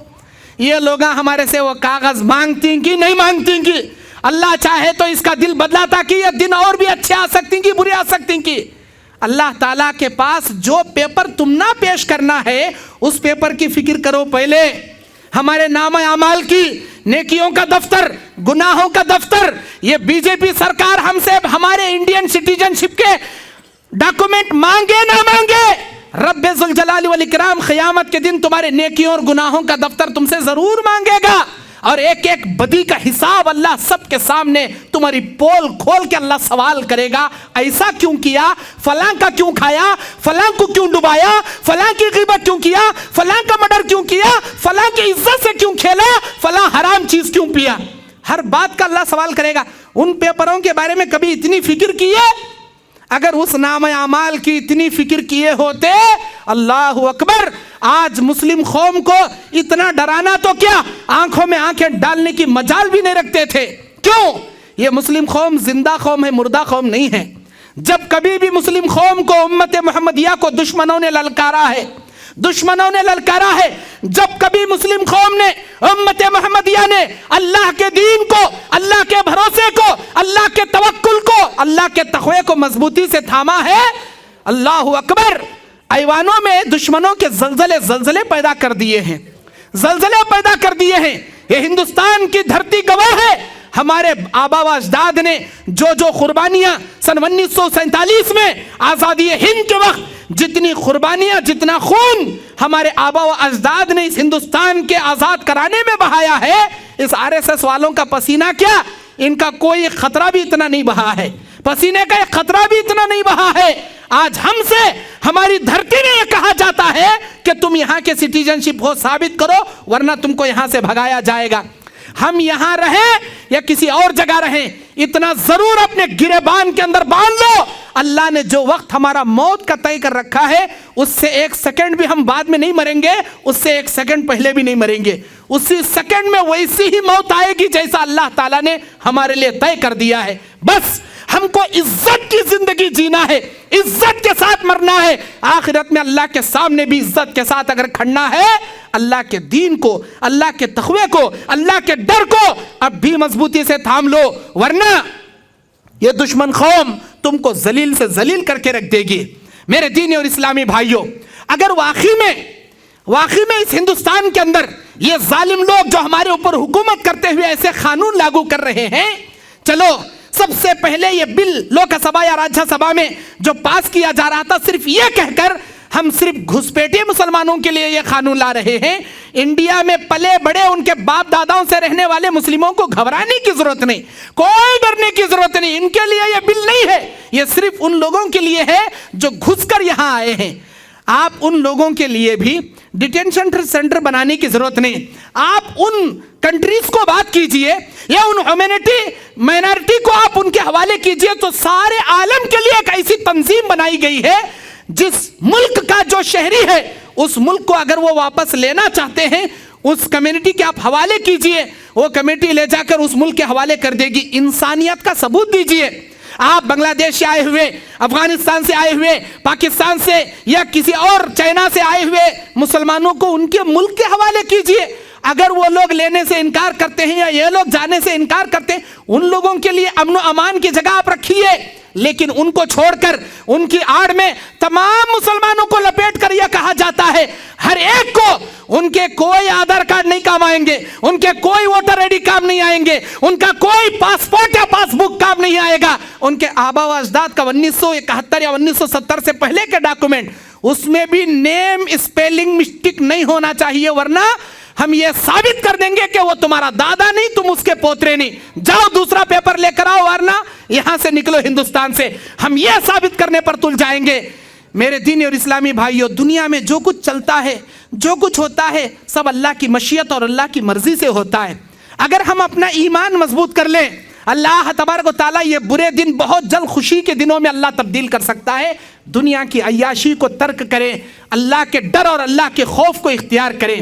ये लोग हमारे से वो कागज मांगती की नहीं मांगती की, अल्लाह चाहे तो इसका दिल बदलाता कि ये दिन और भी अच्छे आ सकती की बुरे आ सकती की। अल्लाह ताला के पास जो पेपर तुम ना पेश करना है उस पेपर की फिक्र करो पहले। हमारे नाम अमाल की, नेकियों का दफ्तर, गुनाहों का दफ्तर, ये बीजेपी सरकार हमसे हमारे इंडियन सिटीजनशिप के डॉक्यूमेंट मांगे ना मांगे, रब्बे जुल जलाली वल इकराम क़यामत के दिन तुम्हारे नेकियों और गुनाहों का दफ्तर तुमसे जरूर मांगेगा। और एक एक बदी का हिसाब अल्लाह सबके सामने तुम्हारी पोल खोल के अल्लाह सवाल करेगा। ऐसा क्यों किया, फलां का क्यों खाया, फलां को क्यों डुबाया, फलां की ग़ीबत क्यों किया, फलां का मर्डर क्यों किया, फलां की इज्जत से क्यों खेला, फलां हराम चीज क्यों पिया। हर बात का अल्लाह सवाल करेगा। उन पेपरों के बारे में कभी इतनी फिक्र की है? अगर उस नाम अमाल की इतनी फिक्र किए होते, अल्लाह अकबर, आज मुस्लिम कौम को इतना डराना तो क्या, आंखों में आंखें डालने की मजाल भी नहीं रखते थे। क्यों? ये मुस्लिम कौम जिंदा कौम है, मुर्दा कौम नहीं है। जब कभी भी मुस्लिम कौम को उम्मत मोहम्मदिया को दुश्मनों ने ललकारा है, दुश्मनों ने ललकारा है, जब कभी मुस्लिम कौम ने, उम्मत मोहम्मदिया ने अल्लाह के दीन को, अल्लाह के भरोसे को, अल्लाह के तवक्कुल को, अल्लाह के तक़वे को मजबूती से थामा है, अल्लाह अकबर, ऐवानों में दुश्मनों के जलजले पैदा कर दिए हैं, जलजले पैदा कर दिए हैं। ये हिंदुस्तान की धरती गवाह है, हमारे आबा व अजदाद ने जो जो कुर्बानियां सन 1947 में आज़ादी हिंद के वक्त जितनी कुर्बानियां, जितना खून हमारे आबा व अजदाद ने इस हिंदुस्तान के आज़ाद कराने में बहाया है, इस आरएसएस वालों का पसीना क्या, इनका कोई खतरा भी इतना नहीं बहा है, पसीने का एक खतरा भी इतना नहीं बहा है। आज हमसे, हमारी धरती में यह कहा जाता है कि तुम यहाँ के सिटीजनशिप हो, साबित करो वरना तुमको यहाँ से भगाया जाएगा। हम यहाँ रहें या किसी और जगह रहें, इतना जरूर अपने गिरेबान के अंदर बांध लो, अल्लाह ने जो वक्त हमारा मौत का तय कर रखा है उससे एक सेकंड भी हम बाद में नहीं मरेंगे, उससे एक सेकंड पहले भी नहीं मरेंगे। उसी सेकंड में वैसी ही मौत आएगी जैसा अल्लाह ताला ने हमारे लिए तय कर दिया है। बस हमको इज्जत की जिंदगी जीना है, इज्जत के साथ मरना है, आखिरत में अल्लाह के सामने भी इज्जत के साथ अगर खड़ना है, अल्लाह के दीन को, अल्लाह के तक़वे को, अल्लाह के डर को अब भी मजबूती से थाम लो, वरना ये दुश्मन कौम तुमको जलील से जलील करके रख देगी। मेरे दीनी और इस्लामी भाइयों, अगर वाकई में इस हिंदुस्तान के अंदर ये जालिम लोग जो हमारे ऊपर हुकूमत करते हुए ऐसे कानून लागू कर रहे हैं, चलो सबसे पहले ये बिल लोकसभा या राज्यसभा में जो पास किया जा रहा था, सिर्फ ये कहकर हम सिर्फ घुसपैठिए मुसलमानों के लिए ये कानून ला रहे हैं। इंडिया में पले बड़े उनके बाप दादाओं से रहने वाले मुस्लिमों को घबराने की जरूरत नहीं, कोई डरने की जरूरत नहीं, इनके लिए ये बिल नहीं है, ये सिर्फ उन लोगों के लिए है जो घुसकर यहाँ आए हैं। आप उन लोगों के लिए भी डिटेंशन सेंटर बनाने की जरूरत नहीं, आप उन कंट्रीज को बात कीजिए या उन माइनॉरिटी को आप उनके हवाले कीजिए, तो सारे आलम के लिए एक ऐसी तंजीम बनाई गई है, जिस मुल्क का जो शहरी है उस मुल्क को अगर वो वापस लेना चाहते हैं, उस कम्युनिटी के आप हवाले कीजिए, वो कमेटी ले जाकर उस मुल्क के हवाले कर देगी। इंसानियत का सबूत दीजिए। आप बांग्लादेश से आए हुए, अफगानिस्तान से आए हुए, पाकिस्तान से या किसी और चाइना से आए हुए मुसलमानों को उनके मुल्क के हवाले कीजिए। अगर वो लोग लेने से इनकार करते हैं या ये लोग जाने से इनकार करते हैं, उन लोगों के लिए अमन व अमान की जगह आप रखिए, لیکن ان کو چھوڑ کر ان کی آڑ میں تمام مسلمانوں کو لپیٹ کر یہ کہا جاتا ہے ہر ایک کو ان کے کوئی آدھار کارڈ نہیں کام آئیں گے, ان کے کوئی ووٹر آئی ڈی کام نہیں آئیں گے, ان کا کوئی پاسپورٹ یا پاس بک کام نہیں آئے گا, ان کے آبا و اجداد کا 1971 یا 1970 سے پہلے کے ڈاکومنٹ اس میں بھی نیم اسپیلنگ مسٹیک نہیں ہونا چاہیے, ورنہ ہم یہ ثابت کر دیں گے کہ وہ تمہارا دادا نہیں, تم اس کے پوترے نہیں, جاؤ دوسرا پیپر لے کر آؤ ورنہ یہاں سے نکلو ہندوستان سے. ہم یہ ثابت کرنے پر تل جائیں گے. میرے دینی اور اسلامی بھائیوں, دنیا میں جو کچھ چلتا ہے, جو کچھ ہوتا ہے, سب اللہ کی مشیت اور اللہ کی مرضی سے ہوتا ہے. اگر ہم اپنا ایمان مضبوط کر لیں, اللہ تبارک و تعالیٰ یہ برے دن بہت جلد خوشی کے دنوں میں اللہ تبدیل کر سکتا ہے. دنیا کی عیاشی کو ترک کریں, اللہ کے ڈر اور اللہ کے خوف کو اختیار کریں.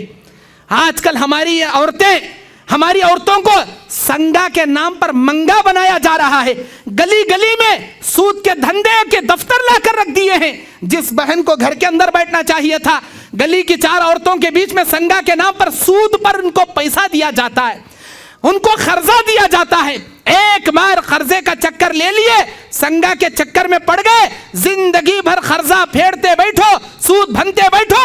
آج کل ہماری عورتوں کو سنگا کے نام پر منگا بنایا جا رہا ہے. گلی گلی میں سود کے دھندے کے دفتر لا کر رکھ دیے ہیں. جس بہن کو گھر کے اندر بیٹھنا چاہیے تھا, گلی کی 4 عورتوں کے بیچ میں سنگا کے نام پر سود پر ان کو پیسہ دیا جاتا ہے, ان کو قرضہ دیا جاتا ہے. ایک بار قرضے کا چکر لے لیے, سنگا کے چکر میں پڑ گئے, زندگی بھر قرضہ پھیرتے بیٹھو, سود بھنتے بیٹھو,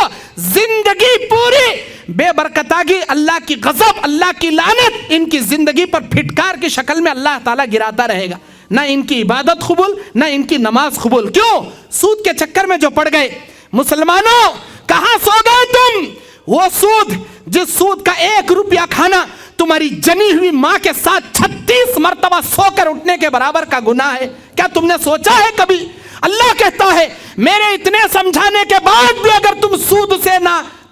زندگی پوری بے برکتاگی, اللہ کی غضب, اللہ کی لعنت ان کی زندگی پر پھٹکار کی شکل میں اللہ تعالیٰ گراتا رہے گا. نہ ان کی عبادت قبول, نہ ان کی نماز قبول. کیوں؟ سود کے چکر میں جو پڑ گئے. مسلمانوں کہاں سو گئے تم؟ وہ سود, جس سود کا 1 روپیہ کھانا تمہاری جنی ہوئی ماں کے ساتھ 36 مرتبہ سو کر اٹھنے کے برابر کا گناہ ہے. کیا تم نے سوچا ہے کبھی؟ اللہ کہتا ہے میرے اتنے سمجھانے کے بعد بھی اگر تم سود سے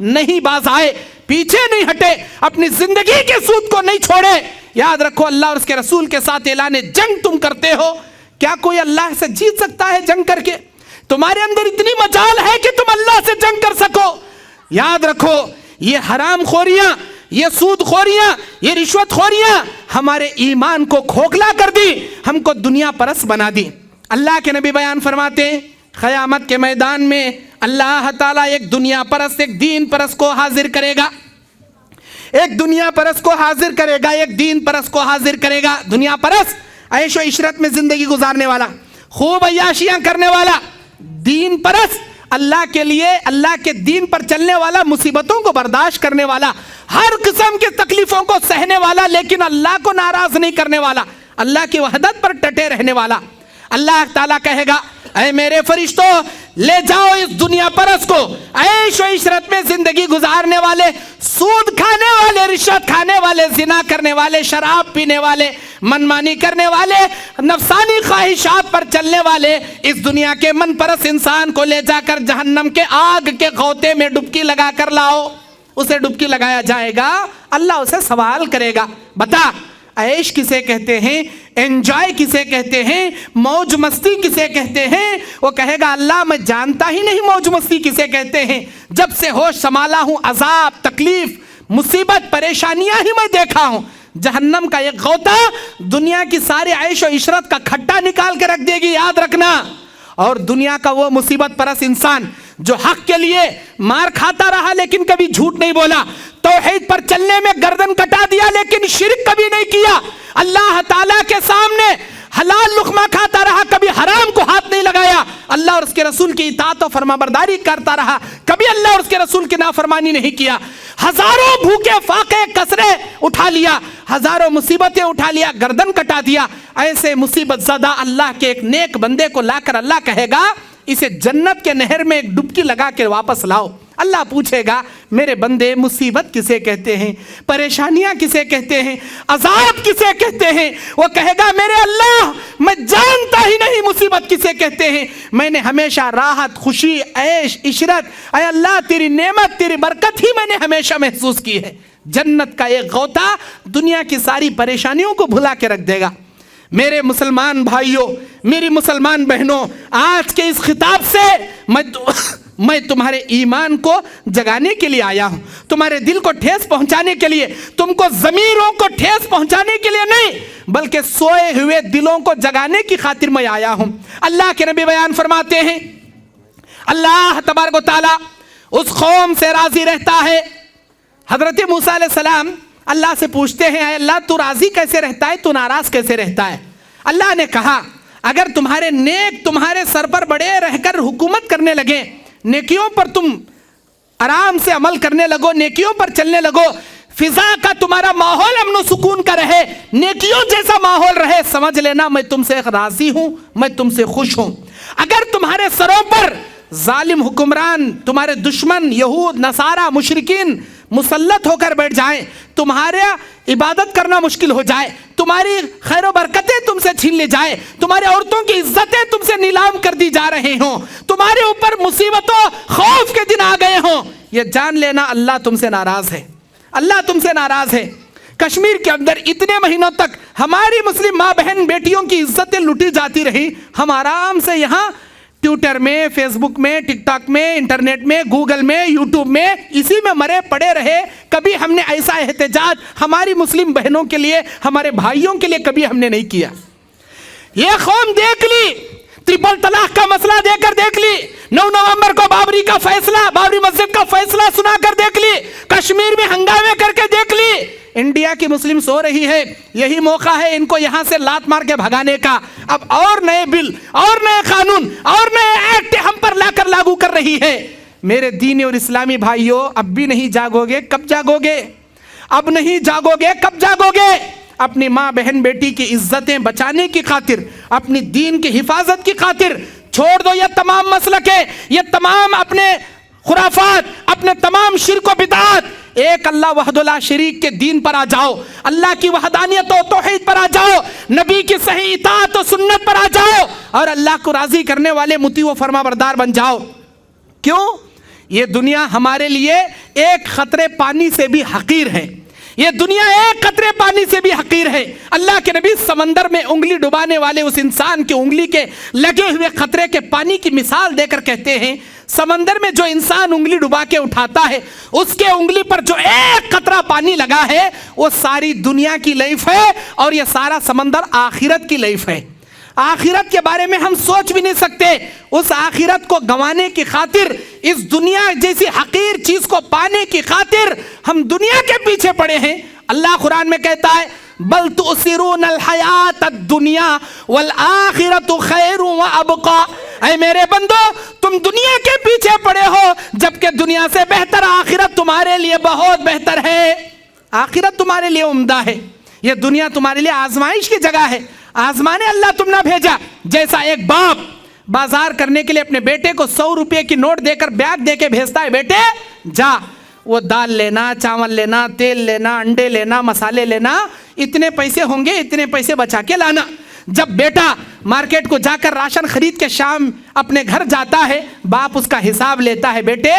نہیں باز آئے, پیچھے نہیں ہٹے, اپنی زندگی کے سود کو نہیں چھوڑے, یاد رکھو اللہ اور اس کے رسول کے ساتھ اعلان جنگ تم کرتے ہو. کیا کوئی اللہ سے جیت سکتا ہے جنگ کر کے؟ تمہارے اندر اتنی مجال ہے کہ تم اللہ سے جنگ کر سکو. یاد رکھو یہ حرام خوریاں, یہ سود خوریاں, یہ رشوت خوریاں ہمارے ایمان کو کھوکھلا کر دی, ہم کو دنیا پرست بنا دی. اللہ کے نبی بیان فرماتے ہیں قیامت کے میدان میں اللہ تعالیٰ ایک دنیا پرست, ایک دین پرست کو حاضر کرے گا. ایک دنیا پرست کو حاضر کرے گا, ایک دین پرست کو حاضر کرے گا. دنیا پرست عیش و عشرت میں زندگی گزارنے والا, خوب عیاشیاں کرنے والا. دین پرست اللہ کے لیے, اللہ کے دین پر چلنے والا, مصیبتوں کو برداشت کرنے والا, ہر قسم کے تکلیفوں کو سہنے والا, لیکن اللہ کو ناراض نہیں کرنے والا, اللہ کی وحدت پر ڈٹے رہنے والا. اللہ تعالیٰ کہے گا اے میرے فرشتوں لے جاؤ اس دنیا پرست کو, عیش و عشرت میں زندگی گزارنے والے, سود کھانے والے, رشوت کھانے والے, زنا کرنے والے, شراب پینے والے, منمانی کرنے والے, نفسانی خواہشات پر چلنے والے, اس دنیا کے من پرست انسان کو لے جا کر جہنم کے آگ کے غوطے میں ڈبکی لگا کر لاؤ. اسے ڈبکی لگایا جائے گا, اللہ اسے سوال کرے گا بتا عیش کسے کہتے ہیں, انجوائے کسے کہتے ہیں, موج مستی کسے کہتے ہیں؟ وہ کہے گا اللہ میں جانتا ہی نہیں موج مستی کسے کہتے ہیں. جب سے ہوش سنبھالا ہوں عذاب, تکلیف, مصیبت, پریشانیاں ہی میں دیکھا ہوں. جہنم کا ایک غوطہ دنیا کی ساری عیش و عشرت کا کھٹا نکال کے رکھ دے گی, یاد رکھنا. اور دنیا کا وہ مصیبت پرست انسان جو حق کے لیے مار کھاتا رہا لیکن کبھی جھوٹ نہیں بولا, توحید پر چلنے میں گردن کٹا دیا لیکن شرک کبھی نہیں کیا, اللہ تعالیٰ کے سامنے حلال لقمہ کھاتا رہا, کبھی حرام کو ہاتھ نہیں لگایا, اللہ اور اس کے رسول کی اطاعت و فرما برداری کرتا رہا, کبھی اللہ اور اس کے رسول کی نافرمانی نہیں کیا, ہزاروں بھوکے فاقے کسرے اٹھا لیا, ہزاروں مصیبتیں اٹھا لیا, گردن کٹا دیا. ایسے مصیبت زدہ اللہ کے ایک نیک بندے کو لا کر اللہ کہے گا اسے جنت کے نہر میں ایک ڈبکی لگا کے واپس لاؤ. اللہ پوچھے گا میرے بندے مصیبت کسے کہتے ہیں, پریشانیاں کسے کہتے ہیں, عذاب کسے کہتے ہیں؟ وہ کہے گا میرے اللہ میں جانتا ہی نہیں مصیبت کسے کہتے ہیں, میں نے ہمیشہ راحت, خوشی, عیش, عشرت, اے اللہ تیری نعمت, تیری برکت ہی میں نے ہمیشہ محسوس کی ہے. جنت کا ایک غوطہ دنیا کی ساری پریشانیوں کو بھلا کے رکھ دے گا. میرے مسلمان بھائیوں, میری مسلمان بہنوں, آج کے اس خطاب سے میں تمہارے ایمان کو جگانے کے لیے آیا ہوں, تمہارے دل کو ٹھیس پہنچانے کے لیے, تم کو ضمیروں کو ٹھیس پہنچانے کے لیے نہیں بلکہ سوئے ہوئے دلوں کو جگانے کی خاطر میں آیا ہوں. اللہ کے نبی بیان فرماتے ہیں اللہ تبارک و تعالی اس قوم سے راضی رہتا ہے. حضرت موسیٰ علیہ السلام اللہ سے پوچھتے ہیں اے اللہ تو راضی کیسے رہتا ہے, تو ناراض کیسے رہتا ہے؟ اللہ نے کہا اگر تمہارے نیک تمہارے سر پر بڑے رہ کر حکومت کرنے لگے، نیکیوں پر تم آرام سے عمل کرنے لگو، نیکیوں پر چلنے لگو، فضا کا تمہارا ماحول امن و سکون کا رہے، نیکیوں جیسا ماحول رہے، سمجھ لینا میں تم سے راضی ہوں، میں تم سے خوش ہوں۔ اگر تمہارے سروں پر ظالم حکمران، تمہارے دشمن یہود نصارہ مشرکین مسلط ہو کر بیٹھ جائیں، تمہارا عبادت کرنا مشکل ہو جائے، تمہاری خیر و برکتیں تم سے چھین لی جائے، تمہارے عورتوں کی عزتیں تم سے نیلام کر دی جا رہے ہوں، تمہارے اوپر مصیبتوں خوف کے دن آ گئے ہوں، یہ جان لینا اللہ تم سے ناراض ہے، اللہ تم سے ناراض ہے۔ کشمیر کے اندر اتنے مہینوں تک ہماری مسلم ماں بہن بیٹیوں کی عزتیں لوٹی جاتی رہی، ہم آرام سے یہاں ٹویٹر میں، فیس بک میں، ٹک ٹاک میں، انٹرنیٹ میں، گوگل میں، یوٹیوب میں اسی میں مرے پڑے رہے۔ کبھی ہم نے ایسا احتجاج ہماری مسلم بہنوں کے لیے، ہمارے بھائیوں کے لیے کبھی ہم نے نہیں کیا۔ یہ قوم دیکھ لی، ٹرپل طلاق کا مسئلہ دے کر دیکھ لی، 9 نومبر کو بابری کا فیصلہ، بابری مسجد کا فیصلہ سنا کر دیکھ لی، کشمیر میں ہنگامے کر کے دیکھ لی۔ انڈیا کی مسلم سو رہی ہے، یہی موقع ہے ان کو یہاں سے لات مار کے بھگانے کا۔ اب اور نئے بل، اور نئے قانون، اور نئے ایکٹ ہم پر لا کر لاگو کر رہی ہے۔ میرے دینی اور اسلامی بھائیوں، اب بھی نہیں جاگو گے، کب جاگو گے؟ اب نہیں جاگو گے، کب جاگو گے؟ اپنی ماں بہن بیٹی کی عزتیں بچانے کی خاطر، اپنی دین کی حفاظت کی خاطر چھوڑ دو یہ تمام مسلکیں، یہ تمام اپنے خرافات، اپنے تمام شرک و بدعات، ایک اللہ وحدہ لا شریک کے دین پر آ جاؤ، اللہ کی وحدانیت و توحید پر آ جاؤ، نبی کی صحیح اطاعت و سنت پر آ جاؤ، اور اللہ کو راضی کرنے والے مطیع و فرما بردار بن جاؤ۔ کیوں؟ یہ دنیا ہمارے لیے ایک قطرے پانی سے بھی حقیر ہے، یہ دنیا ایک قطرے پانی سے بھی حقیر ہے۔ اللہ کے نبی سمندر میں انگلی ڈبانے والے اس انسان کی انگلی کے لگے ہوئے قطرے کے پانی کی مثال دے کر کہتے ہیں، سمندر میں جو انسان انگلی ڈبا کے اٹھاتا ہے، اس کے انگلی پر جو ایک قطرہ پانی لگا ہے، وہ ساری دنیا کی لائف ہے، اور یہ سارا سمندر آخرت کی لائف ہے۔ آخرت کے بارے میں ہم سوچ بھی نہیں سکتے۔ اس آخرت کو گنوانے کی خاطر، اس دنیا جیسی حقیر چیز کو پانے کی خاطر ہم دنیا کے پیچھے پڑے ہیں۔ اللہ قرآن میں کہتا ہے بل تؤثرون الحیات الدنیا والآخرۃ خیر وابقا۔ اے میرے بندو، تم دنیا کے پیچھے پڑے ہو، جبکہ دنیا سے بہتر آخرت تمہارے لیے بہت بہتر ہے۔ آخرت تمہارے لیے عمدہ ہے، یہ دنیا تمہارے لیے آزمائش کی جگہ ہے۔ آزمانے اللہ تم نہ بھیجا۔ جیسا ایک باپ بازار کرنے کے لیے اپنے بیٹے کو 100 روپے کی نوٹ دے کر بیگ دے کے بھیجتا ہے، بیٹے جا وہ دال لینا، چاول لینا، تیل لینا، انڈے لینا، مسالے لینا، اتنے پیسے ہوں گے، اتنے پیسے بچا کے لانا۔ جب بیٹا مارکیٹ کو جا کر راشن خرید کے شام اپنے گھر جاتا ہے، باپ اس کا حساب لیتا ہے، بیٹے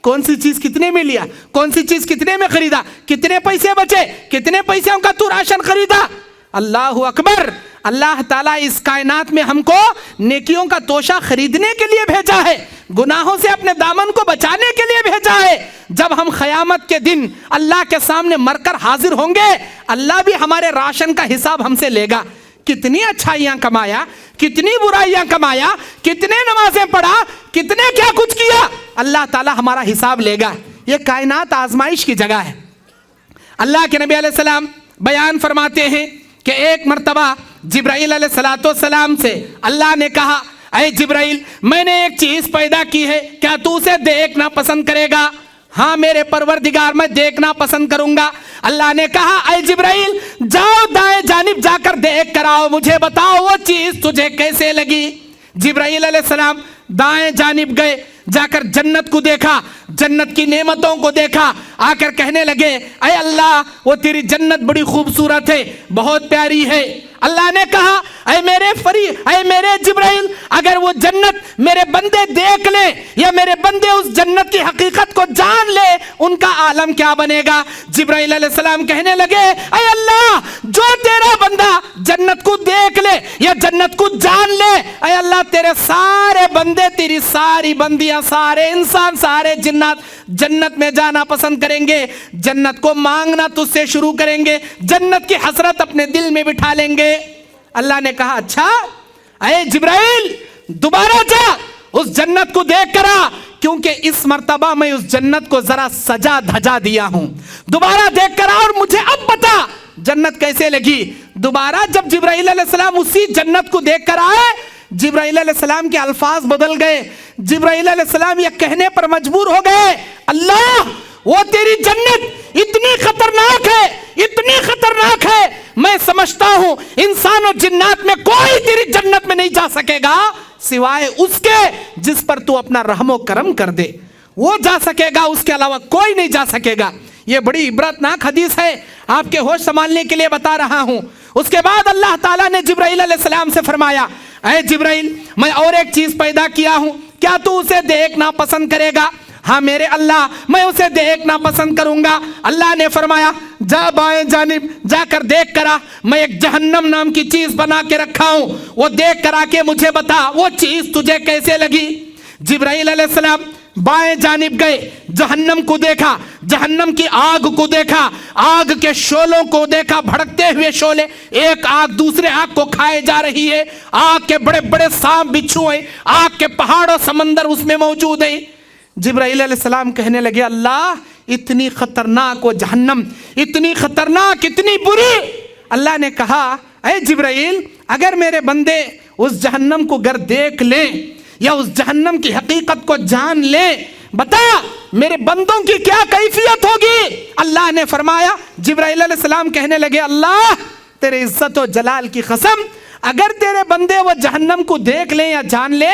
کون سی چیز کتنے میں لیا، کون سی چیز کتنے میں خریدا، کتنے پیسے بچے، کتنے پیسوں کا تو راشن خریدا۔ اللہ اکبر! اللہ تعالیٰ اس کائنات میں ہم کو نیکیوں کا توشہ خریدنے کے لیے بھیجا ہے، گناہوں سے اپنے دامن کو بچانے کے لیے بھیجا ہے۔ جب ہم قیامت کے دن اللہ کے سامنے مر کر حاضر ہوں گے، اللہ بھی ہمارے راشن کا حساب ہم سے لے گا۔ کتنی اچھائیاں کمایا، کتنی برائیاں کمایا، کتنے نمازیں پڑھا، کتنے کیا کچھ کیا، اللہ تعالیٰ ہمارا حساب لے گا۔ یہ کائنات آزمائش کی جگہ ہے۔ اللہ کے نبی علیہ السلام بیان فرماتے ہیں کہ ایک مرتبہ جبرائیل علیہ السلام سے اللہ نے کہا، اے جبرائیل، میں نے ایک چیز پیدا کی ہے، کیا تو اسے دیکھنا پسند کرے گا؟ ہاں میرے پروردگار، میں دیکھنا پسند کروں گا۔ اللہ نے کہا، اے جبرائیل، جاؤ دائیں جانب جا کر دیکھ کر آؤ، مجھے بتاؤ وہ چیز تجھے کیسے لگی۔ جبرائیل علیہ السلام دائیں جانب گئے، جا کر جنت کو دیکھا، جنت کی نعمتوں کو دیکھا، آ کر کہنے لگے، اے اللہ، وہ تیری جنت بڑی خوبصورت ہے، بہت پیاری ہے۔ اللہ نے کہا، اے میرے جبرائیل، اگر وہ جنت میرے بندے دیکھ لے یا میرے بندے اس جنت کی حقیقت کو جان لے، ان کا عالم کیا بنے گا؟ جبرائیل علیہ السلام کہنے لگے، اے اللہ، جو تیرا بندہ جنت کو دیکھ لے یا جنت کو جان لے، اے اللہ، تیرے سارے بندے، تیری ساری بندیاں، سارے انسان، سارے جنات جنت میں جانا پسند کریں گے، جنت کو مانگنا تجھ سے شروع کریں گے، جنت کی حسرت اپنے دل میں بٹھا لیں گے۔ اللہ نے کہا، اچھا اے جبرائیل، دوبارہ جا اس جنت کو دیکھ کر آ، کیونکہ اس مرتبہ میں اس جنت کو ذرا سجا دھجا دیا ہوں، دوبارہ دیکھ کر آ اور مجھے اب بتا جنت کیسے لگی۔ दोबारा जब जिब्राइल अलैहिस्सलाम उसी जन्नत को देख कर आए, जिब्राइल अलैहिस्सलाम के अल्फाज बदल गए। जिब्राइल अलैहिस्सलाम ये कहने पर मजबूर हो गए, अल्लाह वो तेरी जन्नत इतनी खतरनाक है, इतनी खतरनाक है, मैं समझता हूं इंसान और जिन्नात में कोई तेरी जन्नत में नहीं जा सकेगा सिवाय उसके जिस पर तू अपना रहमो करम कर दे, वो जा सकेगा, उसके अलावा कोई नहीं जा सकेगा। ये बड़ी इबरतनाक हदीस है, आपके होश संभालने के लिए बता रहा हूं। उसके बाद अल्लाह ताला ने जिब्राइल अलैहिस्सलाम से फरमाया, ऐ जिब्राइल मैं और एक चीज पैदा किया हूं, क्या तू उसे देखना पसंद करेगा? हाँ मेरे अल्लाह, मैं उसे देखना पसंद करूंगा। अल्लाह ने फरमाया, जा बाएं जानिब जाकर देख करा, मैं एक जहन्नम नाम की चीज बना के रखा हूं, वो देख कर आके मुझे बता वो चीज तुझे कैसे लगी। जिब्राइल अलैहिस्सलाम बाएं जानिब गए, जहन्नम को देखा, जहन्नम की आग को देखा, आग के शोलों को देखा, भड़कते हुए शोले, एक आग दूसरे आग को खाए जा रही है, आग के बड़े बड़े सांप बिच्छू हैं, आग के पहाड़ और समंदर उसमें मौजूद है। जिब्राइल अलैहिस्सलाम कहने लगे, अल्लाह इतनी खतरनाक वो जहन्नम, इतनी खतरनाक, इतनी बुरी। अल्लाह ने कहा, ऐ जिब्राइल अगर मेरे बंदे उस जहन्नम को अगर देख ले या उस जहन्नम की हकीकत को जान ले, बता मेरे बंदों की क्या कैफियत होगी। अल्लाह ने फरमाया, जिब्राइल अलैहिस्सलाम कहने लगे, अल्लाह तेरे इज्जत और जलाल की कसम, अगर तेरे बंदे वो जहन्नम को देख ले या जान ले,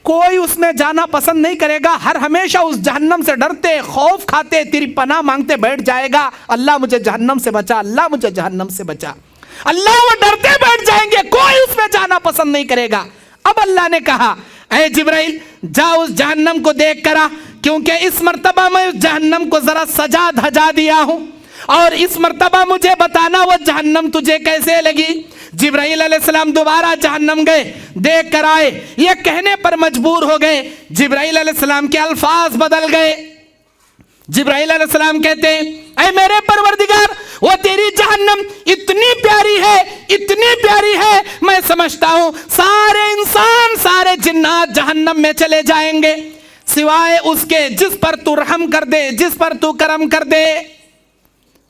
कोई उसमें जाना पसंद नहीं करेगा, हर हमेशा उस जहन्नम से डरते, खौफ खाते, तेरी पनाह मांगते बैठ जाएगा, अल्लाह मुझे जहन्नम से बचा, अल्लाह मुझे जहन्नम से बचा। अल्लाह वो डरते बैठ जाएंगे, कोई उसमें जाना पसंद नहीं करेगा। अब अल्लाह ने कहा, ऐ जिब्राइल जा उस जहन्नम को देख करा, क्योंकि इस मर्तबा मैं उस जहन्नम को जरा सजा धजा दिया हूं, और इस मर्तबा मुझे बताना वो जहन्नम तुझे कैसे लगी। जिब्राइल अलैहिस्सलाम दोबारा जहन्नम गए, देख कर आए, ये कहने पर मजबूर हो गए। जिब्राइल अलैहिस्सलाम के अल्फाज बदल गए। जिब्राइल अलैहिस्सलाम कहते हैं, ऐ मेरे परवरदिगार वो तेरी जहन्नम इतनी प्यारी है, इतनी प्यारी है, मैं समझता हूं सारे इंसान, सारे जिन्नात जहन्नम में चले जाएंगे सिवाय उसके जिस पर तू रहम कर दे, जिस पर तू करम कर दे।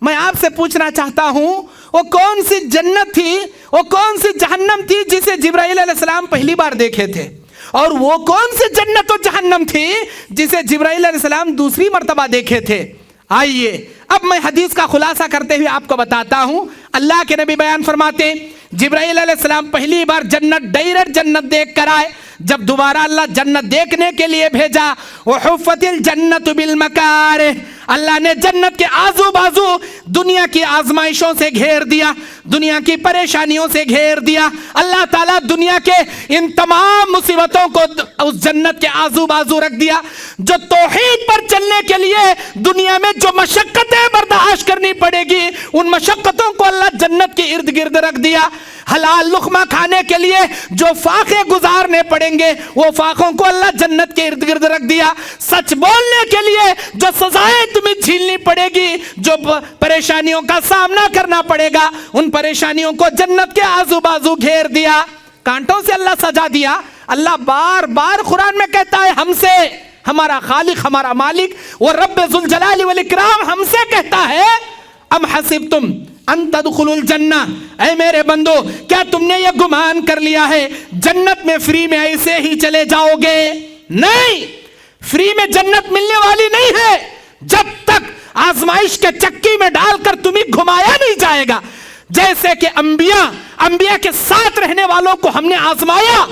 मैं आपसे पूछना चाहता हूं, वो कौन सी जन्नत थी, वो कौन सी जहन्नम थी जिसे जिब्राइल अलैहिस्सलाम पहली बार देखे थे, और वो कौन सी जन्नत और जहन्नम थी जिसे जिब्राइल अलैहिस्सलाम दूसरी मर्तबा देखे थे। आइए अब मैं हदीस का खुलासा करते हुए आपको बताता हूं। अल्लाह के नबी बयान फरमाते, जिब्राइल अलैहिस्सलाम पहली बार जन्नत, डायरेक्ट जन्नत देख कर आए। जब दोबारा अल्लाह जन्नत देखने के लिए भेजा, वो हुफ़्फ़तिल जन्नतु बिल मकारिह, अल्लाह ने जन्नत के आजू बाजू दुनिया की आजमाइशों से घेर दिया, दुनिया की परेशानियों से घेर दिया। अल्लाह ताला दुनिया के इन तमाम मुसीबतों को उस जन्नत के आजू बाजू रख दिया। जो तौहीद पर चलने के लिए दुनिया में जो मशक्कतें बर्दाश्त करनी पड़ेगी, उन मशक्कतों को अल्लाह जन्नत के इर्द गिर्द रख दिया। हलाल लुक़मा खाने के लिए जो फाके गुजारने पड़ेंगे, वो फाकों को अल्लाह जन्नत के इर्द गिर्द रख दिया। सच बोलने के लिए जो सजाएं तुम्हें झेलनी पड़ेगी, जो परेशानियों का सामना करना पड़ेगा, उन परेशानियों को जन्नत के आजू बाजू घेर दिया, कांटों से अल्लाह सजा दिया। अल्लाह बार बार कुरान में कहता है हमसे, हमारा खालिक, हमारा मालिक, वो रब्बे जुल जलाली वल इकराम हमसे कहता है, अम हसिबतुम अन तदखुलुल जन्ना, ऐ मेरे बंदो क्या तुमने ये गुमान कर लिया है जन्नत में फ्री में ऐसे ही चले जाओगे? नहीं, फ्री में जन्नत मिलने वाली नहीं है जब तक आजमाइश के चक्की में डालकर तुम्हें घुमाया नहीं जाएगा। जैसे कि अंबिया के साथ रहने वालों को हमने आजमाया,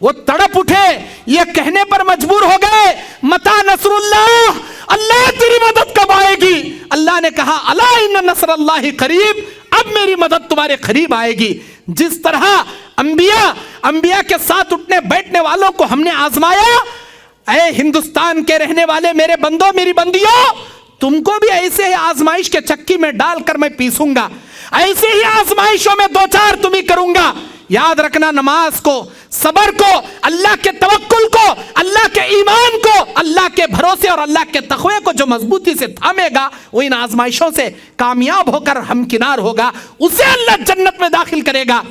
वो तड़प उठे, ये कहने पर मजबूर हो गए, मता नसरुल्लाह, अल्लाह तेरी मदद कब आएगी? अल्लाह ने कहा, अला इन्ना नसरुल्लाहि करीब, अब मेरी मदद तुम्हारे करीब आएगी। जिस तरह अंबिया के साथ उठने बैठने वालों को हमने आजमाया, ऐ हिंदुस्तान के रहने वाले मेरे बंदों, मेरी बंदियों, तुमको भी ऐसे ही आजमाइश के चक्की में डालकर मैं पीसूंगा, ऐसे ही आजमाइशों में दो चार तुम्हें करूंगा। याद रखना, नमाज को, सबर को, अल्लाह के तवक्कुल को, अल्लाह के ईमान को, अल्लाह के भरोसे और अल्लाह के तक़वे को जो मजबूती से थामेगा, वो इन आजमाइशों से कामयाब होकर हमकिनार होगा, उसे अल्लाह जन्नत में दाखिल करेगा।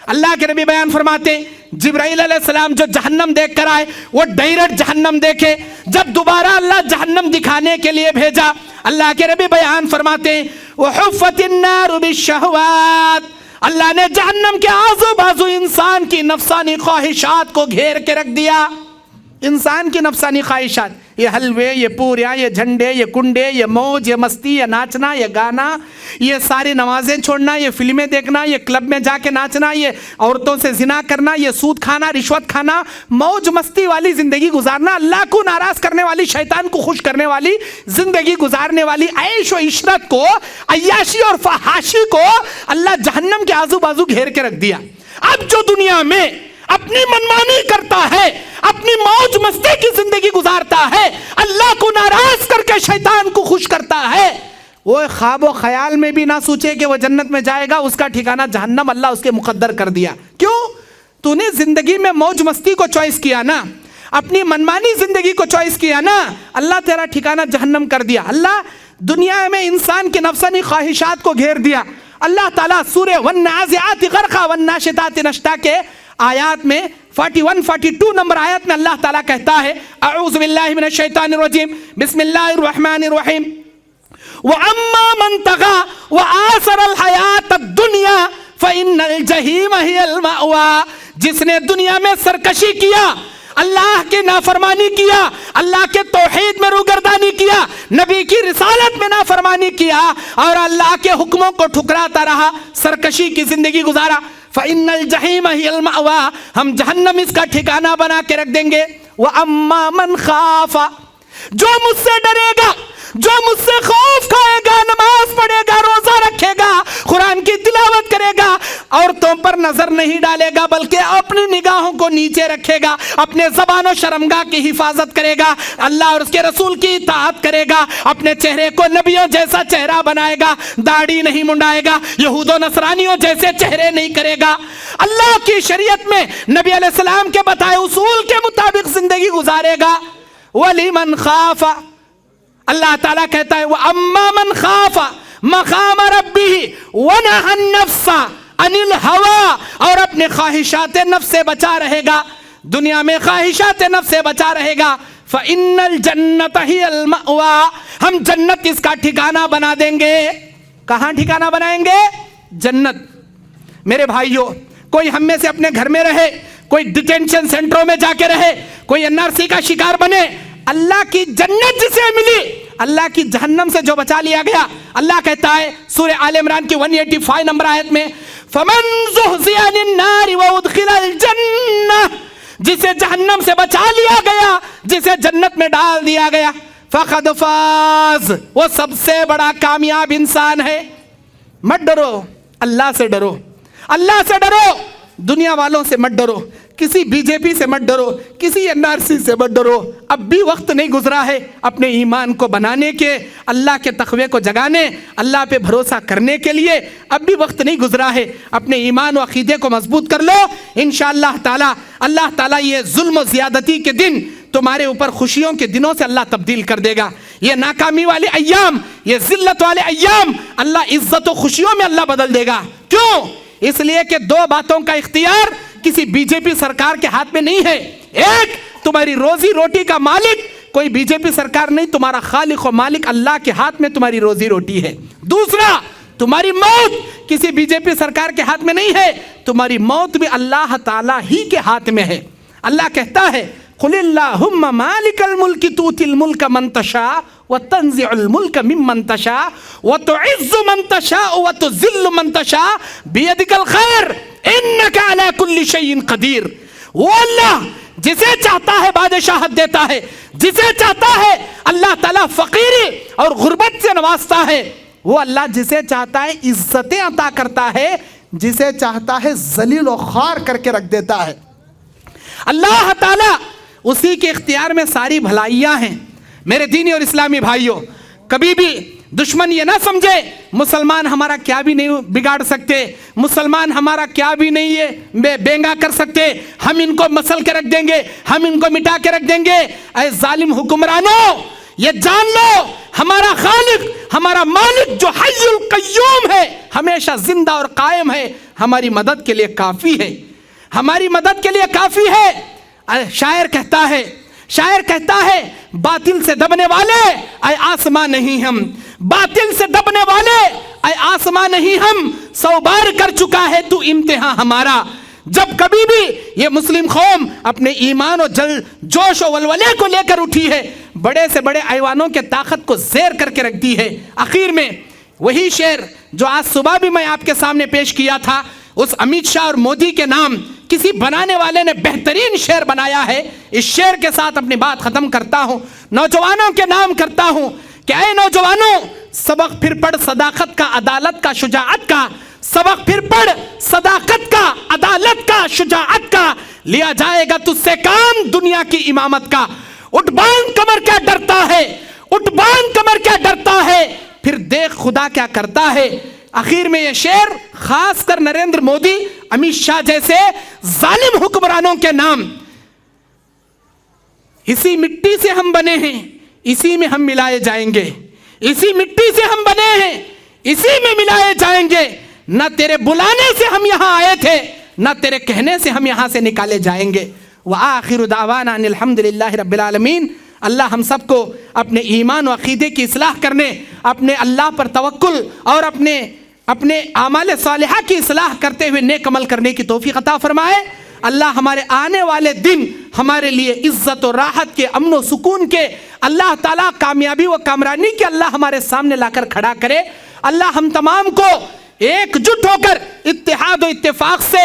अल्लाह के नबी बयान फरमाते, जिब्राइल अलैहिस्सलाम जो जहन्नम देख कर आए, वो डायरेक्ट जहन्नम देखे। जब दोबारा अल्लाह जहन्नम दिखाने के लिए भेजा, अल्लाह के नबी बयान फरमाते, वहुफ़्फ़तिन नारु बिश्शहवात, اللہ نے جہنم کے آزو بازو انسان کی نفسانی خواہشات کو گھیر کے رکھ دیا. انسان کی نفسانی خواہشات، یہ حلوے، یہ پوریاں، یہ جھنڈے، یہ کنڈے، یہ موج، یہ مستی، یہ ناچنا، یہ گانا، یہ ساری نمازیں چھوڑنا، یہ فلمیں دیکھنا، یہ کلب میں جا کے ناچنا، یہ عورتوں سے زنا کرنا، یہ سود کھانا، رشوت کھانا، موج مستی والی زندگی گزارنا، اللہ کو ناراض کرنے والی، شیطان کو خوش کرنے والی زندگی گزارنے والی عیش و عشرت کو، عیاشی اور فحاشی کو اللہ جہنم کے آزو بازو گھیر کے رکھ دیا. اب جو دنیا میں اپنی منمانی کرتا ہے، اپنی موج مستی کی زندگی گزارتا ہے، اللہ کو ناراض کر کے شیطان کو خوش کرتا ہے، وہ خواب و خیال میں بھی نہ سوچے کہ وہ جنت میں جائے گا، اس کا ٹھکانہ جہنم اللہ اس کے مقدر کر دیا. کیوں؟ تو نے زندگی میں موج مستی کو چوائس کیا نا، اپنی منمانی زندگی کو چوائس کیا نا، اللہ تیرا ٹھکانہ جہنم کر دیا. اللہ دنیا میں انسان کے نفسانی خواہشات کو گھیر دیا. اللہ تعالیٰ سورہ والنازعات غرقا والناشطات نشطا کے آیات میں 41-42 نمبر آیت میں اللہ تعالیٰ کہتا ہے اعوذ باللہ من الشیطان الرجیم بسم اللہ الرحمن الرحیم وَأَمَّا مَنْ تَغَى وَآثَرَ الْحَيَاةَ الدُّنْيَا فَإِنَّ الْجَحِيمَ هِيَ الْمَأْوَى. جس نے دنیا میں سرکشی کیا، اللہ کی نافرمانی کیا، اللہ کے توحید میں روگردانی کیا، نبی کی رسالت میں نافرمانی کیا اور اللہ کے حکموں کو ٹھکراتا رہا، سرکشی کی زندگی گزارا، فَإِنَّ الْجَحِيمَ هِيَ الْمَأْوَى، ہم جہنم اس کا ٹھکانہ بنا کے رکھ دیں گے. وَأَمَّا مَنْ خَافَ، جو مجھ سے ڈرے گا، جو مجھ سے خوف کھائے گا، نماز پڑھے گا، روزہ رکھے گا، قرآن کی تلاوت کرے گا، عورتوں پر نظر نہیں ڈالے گا بلکہ اپنی نگاہوں کو نیچے رکھے گا، اپنے زبان و شرمگاہ کی حفاظت کرے گا، اللہ اور اس کے رسول کی اطاعت کرے گا، اپنے چہرے کو نبیوں جیسا چہرہ بنائے گا، داڑھی نہیں منڈائے گا، یہود و نصرانیوں جیسے چہرے نہیں کرے گا، اللہ کی شریعت میں نبی علیہ السلام کے بتائے اصول کے مطابق زندگی گزارے گا. وَلِمَنْ خَافَ، اللہ تعالیٰ کہتا ہے وَأَمَّا مَنْ خَافَ مَقَامَ رَبِّهِ وَنَهَى النَّفْسَ عَنِ الْهَوَىٰ، اور اپنے خواہشات نفس سے بچا رہے گا، دنیا میں خواہشات نفس سے بچا رہے گا. فَإِنَّ الْجَنَّةَ هِيَ الْمَأْوَىٰ، ہم جنت اس کا ٹھکانہ بنا دیں گے. کہاں ٹھکانہ بنائیں گے؟ جنت. میرے بھائیوں، کوئی ہم میں سے اپنے گھر میں رہے، کوئی ڈیٹینشن سینٹروں میں جا کے رہے، کوئی NRC کا شکار بنے، اللہ کی جنت جسے ملی، اللہ کی جہنم سے جو بچا لیا گیا. اللہ کہتا ہے سورہ آل عمران کی 185 نمبر آیت میں فَمَنْ زُحْزِحَ عَنِ النَّارِ وَأُدْخِلَ الْجَنَّةَ، جسے جہنم سے بچا لیا گیا، جسے جنت میں ڈال دیا گیا، فَقَدْ فَازَ، وہ سب سے بڑا کامیاب انسان ہے. مت ڈرو، اللہ سے ڈرو، اللہ سے ڈرو، دنیا والوں سے مت ڈرو، کسی بی جے پی سے مت ڈرو، کسی NRC سے مت ڈرو. اب بھی وقت نہیں گزرا ہے اپنے ایمان کو بنانے کے، اللہ کے تقوی کو جگانے، اللہ پہ بھروسہ کرنے کے لیے اب بھی وقت نہیں گزرا ہے. اپنے ایمان و عقیدے کو مضبوط کر لو، انشاءاللہ تعالی اللہ تعالیٰ یہ ظلم و زیادتی کے دن تمہارے اوپر خوشیوں کے دنوں سے اللہ تبدیل کر دے گا. یہ ناکامی والے ایام، یہ ذلت والے ایام اللہ عزت و خوشیوں میں اللہ بدل دے گا. کیوں؟ اس لیے کہ دو باتوں کا اختیار کسی بی جے پی سرکار کے ہاتھ میں نہیں ہے. ایک، تمہاری روزی روٹی کا مالک کوئی بی جے پی سرکار نہیں، تمہارا خالق و مالک اللہ کے ہاتھ میں تمہاری روزی روٹی ہے. دوسرا، تمہاری موت کسی بی جے پی سرکار کے ہاتھ میں نہیں ہے، تمہاری موت بھی اللہ تعالیٰ ہی کے ہاتھ میں ہے. اللہ کہتا ہے قُلِ اللَّهُمَّ مَالِكَ الْمُلْكِ تُؤْتِي الْمُلْكَ مَنْ تَشَاءُ وَتَنزِعُ الْمُلْكَ مِمَّنْ تَشَاءُ وَتُعِزُّ مَنْ تَشَاءُ وَتُذِلُّ مَنْ تَشَاءُ بِيَدِكَ الْخَيْرُ إِنَّكَ عَلَى كُلِّ شَيْءٍ قَدِيرٌ. وہ اللہ جسے چاہتا ہے بادشاہت دیتا ہے، جسے چاہتا ہے اللہ تعالیٰ فقیری اور غربت سے نوازتا ہے، وہ اللہ جسے چاہتا ہے عزتیں عطا کرتا ہے، جسے چاہتا ہے ذلیل و خوار کر کے رکھ دیتا ہے. اللہ تعالیٰ اسی کے اختیار میں ساری بھلائیاں ہیں. میرے دینی اور اسلامی بھائیوں، کبھی بھی دشمن یہ نہ سمجھے مسلمان ہمارا کیا بھی نہیں بگاڑ سکتے، مسلمان ہمارا کیا بھی نہیں یہ بینگا کر سکتے، ہم ان کو مسل کے رکھ دیں گے، ہم ان کو مٹا کے رکھ دیں گے. اے ظالم حکمرانوں، یہ جان لو ہمارا خالق، ہمارا مالک جو حی القیوم ہے، ہمیشہ زندہ اور قائم ہے، ہماری مدد کے لیے کافی ہے، ہماری مدد کے لیے کافی ہے. شاعر کہتا ہے باطل سے دبنے والے اے آسمان نہیں ہم، باطل سے دبنے والے اے آسمان نہیں ہم، 100 बार कर चुका है तू इम्तिहान हमारा। जब कभी भी ये मुस्लिम कौम अपने ईमान और जोश और वलवले को लेकर उठी है, बड़े से बड़े ऐवानों के ताकत को ज़ेर करके रख दी है। आखिर में वही शेर जो आज सुबह भी मैं आपके सामने पेश किया था, उस अमित शाह और मोदी के नाम किसी बनाने वाले ने बेहतरीन शेर बनाया है। इस शेर के साथ अपनी बात खत्म करता हूं, नौजवानों के नाम करता हूं कि ऐ नौजवानों, सबक फिर पढ़ सदाकत का, अदालत का, शुजाअत का। सबक फिर पढ़ सदाकत का, अदालत का, शुजाअत का। लिया जाएगा तुझसे काम दुनिया की इमामत का। उठ बांध कमर क्या डरता है, उठ बांध कमर क्या डरता है, फिर देख खुदा क्या करता है। आखिर में ये शेर खासकर नरेंद्र मोदी, अमित शाह जैसे जालिम हुक्मरानों के नाम। इसी मिट्टी से हम बने हैं, इसी में हम मिलाए जाएंगे। इसी मिट्टी से हम बने हैं, इसी में मिलाए जाएंगे। न तेरे बुलाने से हम यहां आए थे, न तेरे कहने से हम यहां से निकाले जाएंगे। व आखिरु दावाना अनिल हम्दुलिल्लाहि रब्बिल आलमीन। अल्लाह हम सबको अपने ईमान व अकीदे की इस्लाह करने, अपने अल्लाह पर तवक्कुल और अपने आमाल सालिहा की इस्लाह करते हुए नेक अमल करने की तौफीक अता फरमाए। अल्लाह हमारे आने वाले दिन हमारे लिए इज्जत और राहत के, अमन व सुकून के, अल्लाह ताला कामयाबी व कामरानी के अल्लाह हमारे सामने लाकर खड़ा करे। अल्लाह हम तमाम को एकजुट होकर इत्तेहाद और इत्तेफाक से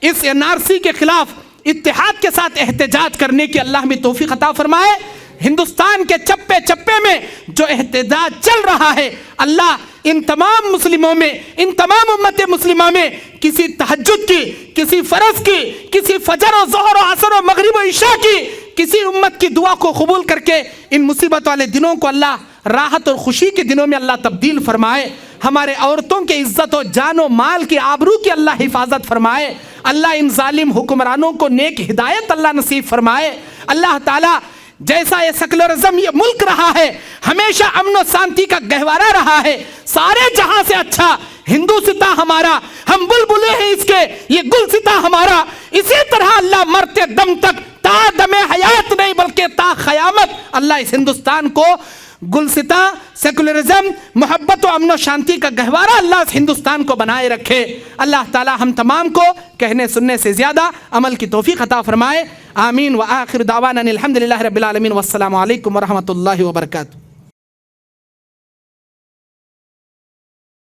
इस एनआरसी के खिलाफ इत्तेहाद के साथ एहतजाज करने की अल्लाह हमें तौफीक अता फरमाए। हिंदुस्तान के चप्पे चप्पे में जो एहतजाज चल रहा है, अल्लाह इन तमाम मुस्लिमों में, इन तमाम उम्मत मुस्लिमा में किसी तहज्जुद की, किसी फर्ज की, किसी फजर और ज़ोहर और असर और मगरिब और इशा की किसी उम्मत की दुआ को कबूल करके इन मुसीबत वाले दिनों को अल्लाह राहत और खुशी के दिनों में अल्लाह तब्दील फरमाए। हमारे औरतों के इज्जत और जान और माल की आबरू की अल्लाह हिफाजत फरमाए। अल्लाह इन जालिम हुक्मरानों को नेक हिदायत अल्लाह नसीब फरमाए। अल्लाह ताला जैसा ये सेकुलरिज्म ये मुल्क रहा है, हमेशा अमन और शांति का गहवारा रहा है, सारे जहां से अच्छा हिंदुस्ता हमारा, हम बुलबुले हैं इसके, ये गुलसिता हमारा। इसी तरह अल्लाह मरते दम तक, ता दमे हयात नहीं बल्कि ता क़यामत, अल्लाह इस हिंदुस्तान को गुलसिता, सेकुलरिज्म, मोहब्बत और अमन और शांति का गहवारा अल्लाह इस हिंदुस्तान को बनाए रखे। अल्लाह ताला हम तमाम को कहने सुनने से ज़्यादा अमल की तौफीक अता फरमाए। आमीन। व आखिर दावाना अनिल हम्दुलिल्लाहि रब्बिल आलमीन। वस्सलामु अलैकुम व रहमतुल्लाहि व बरकातुहू।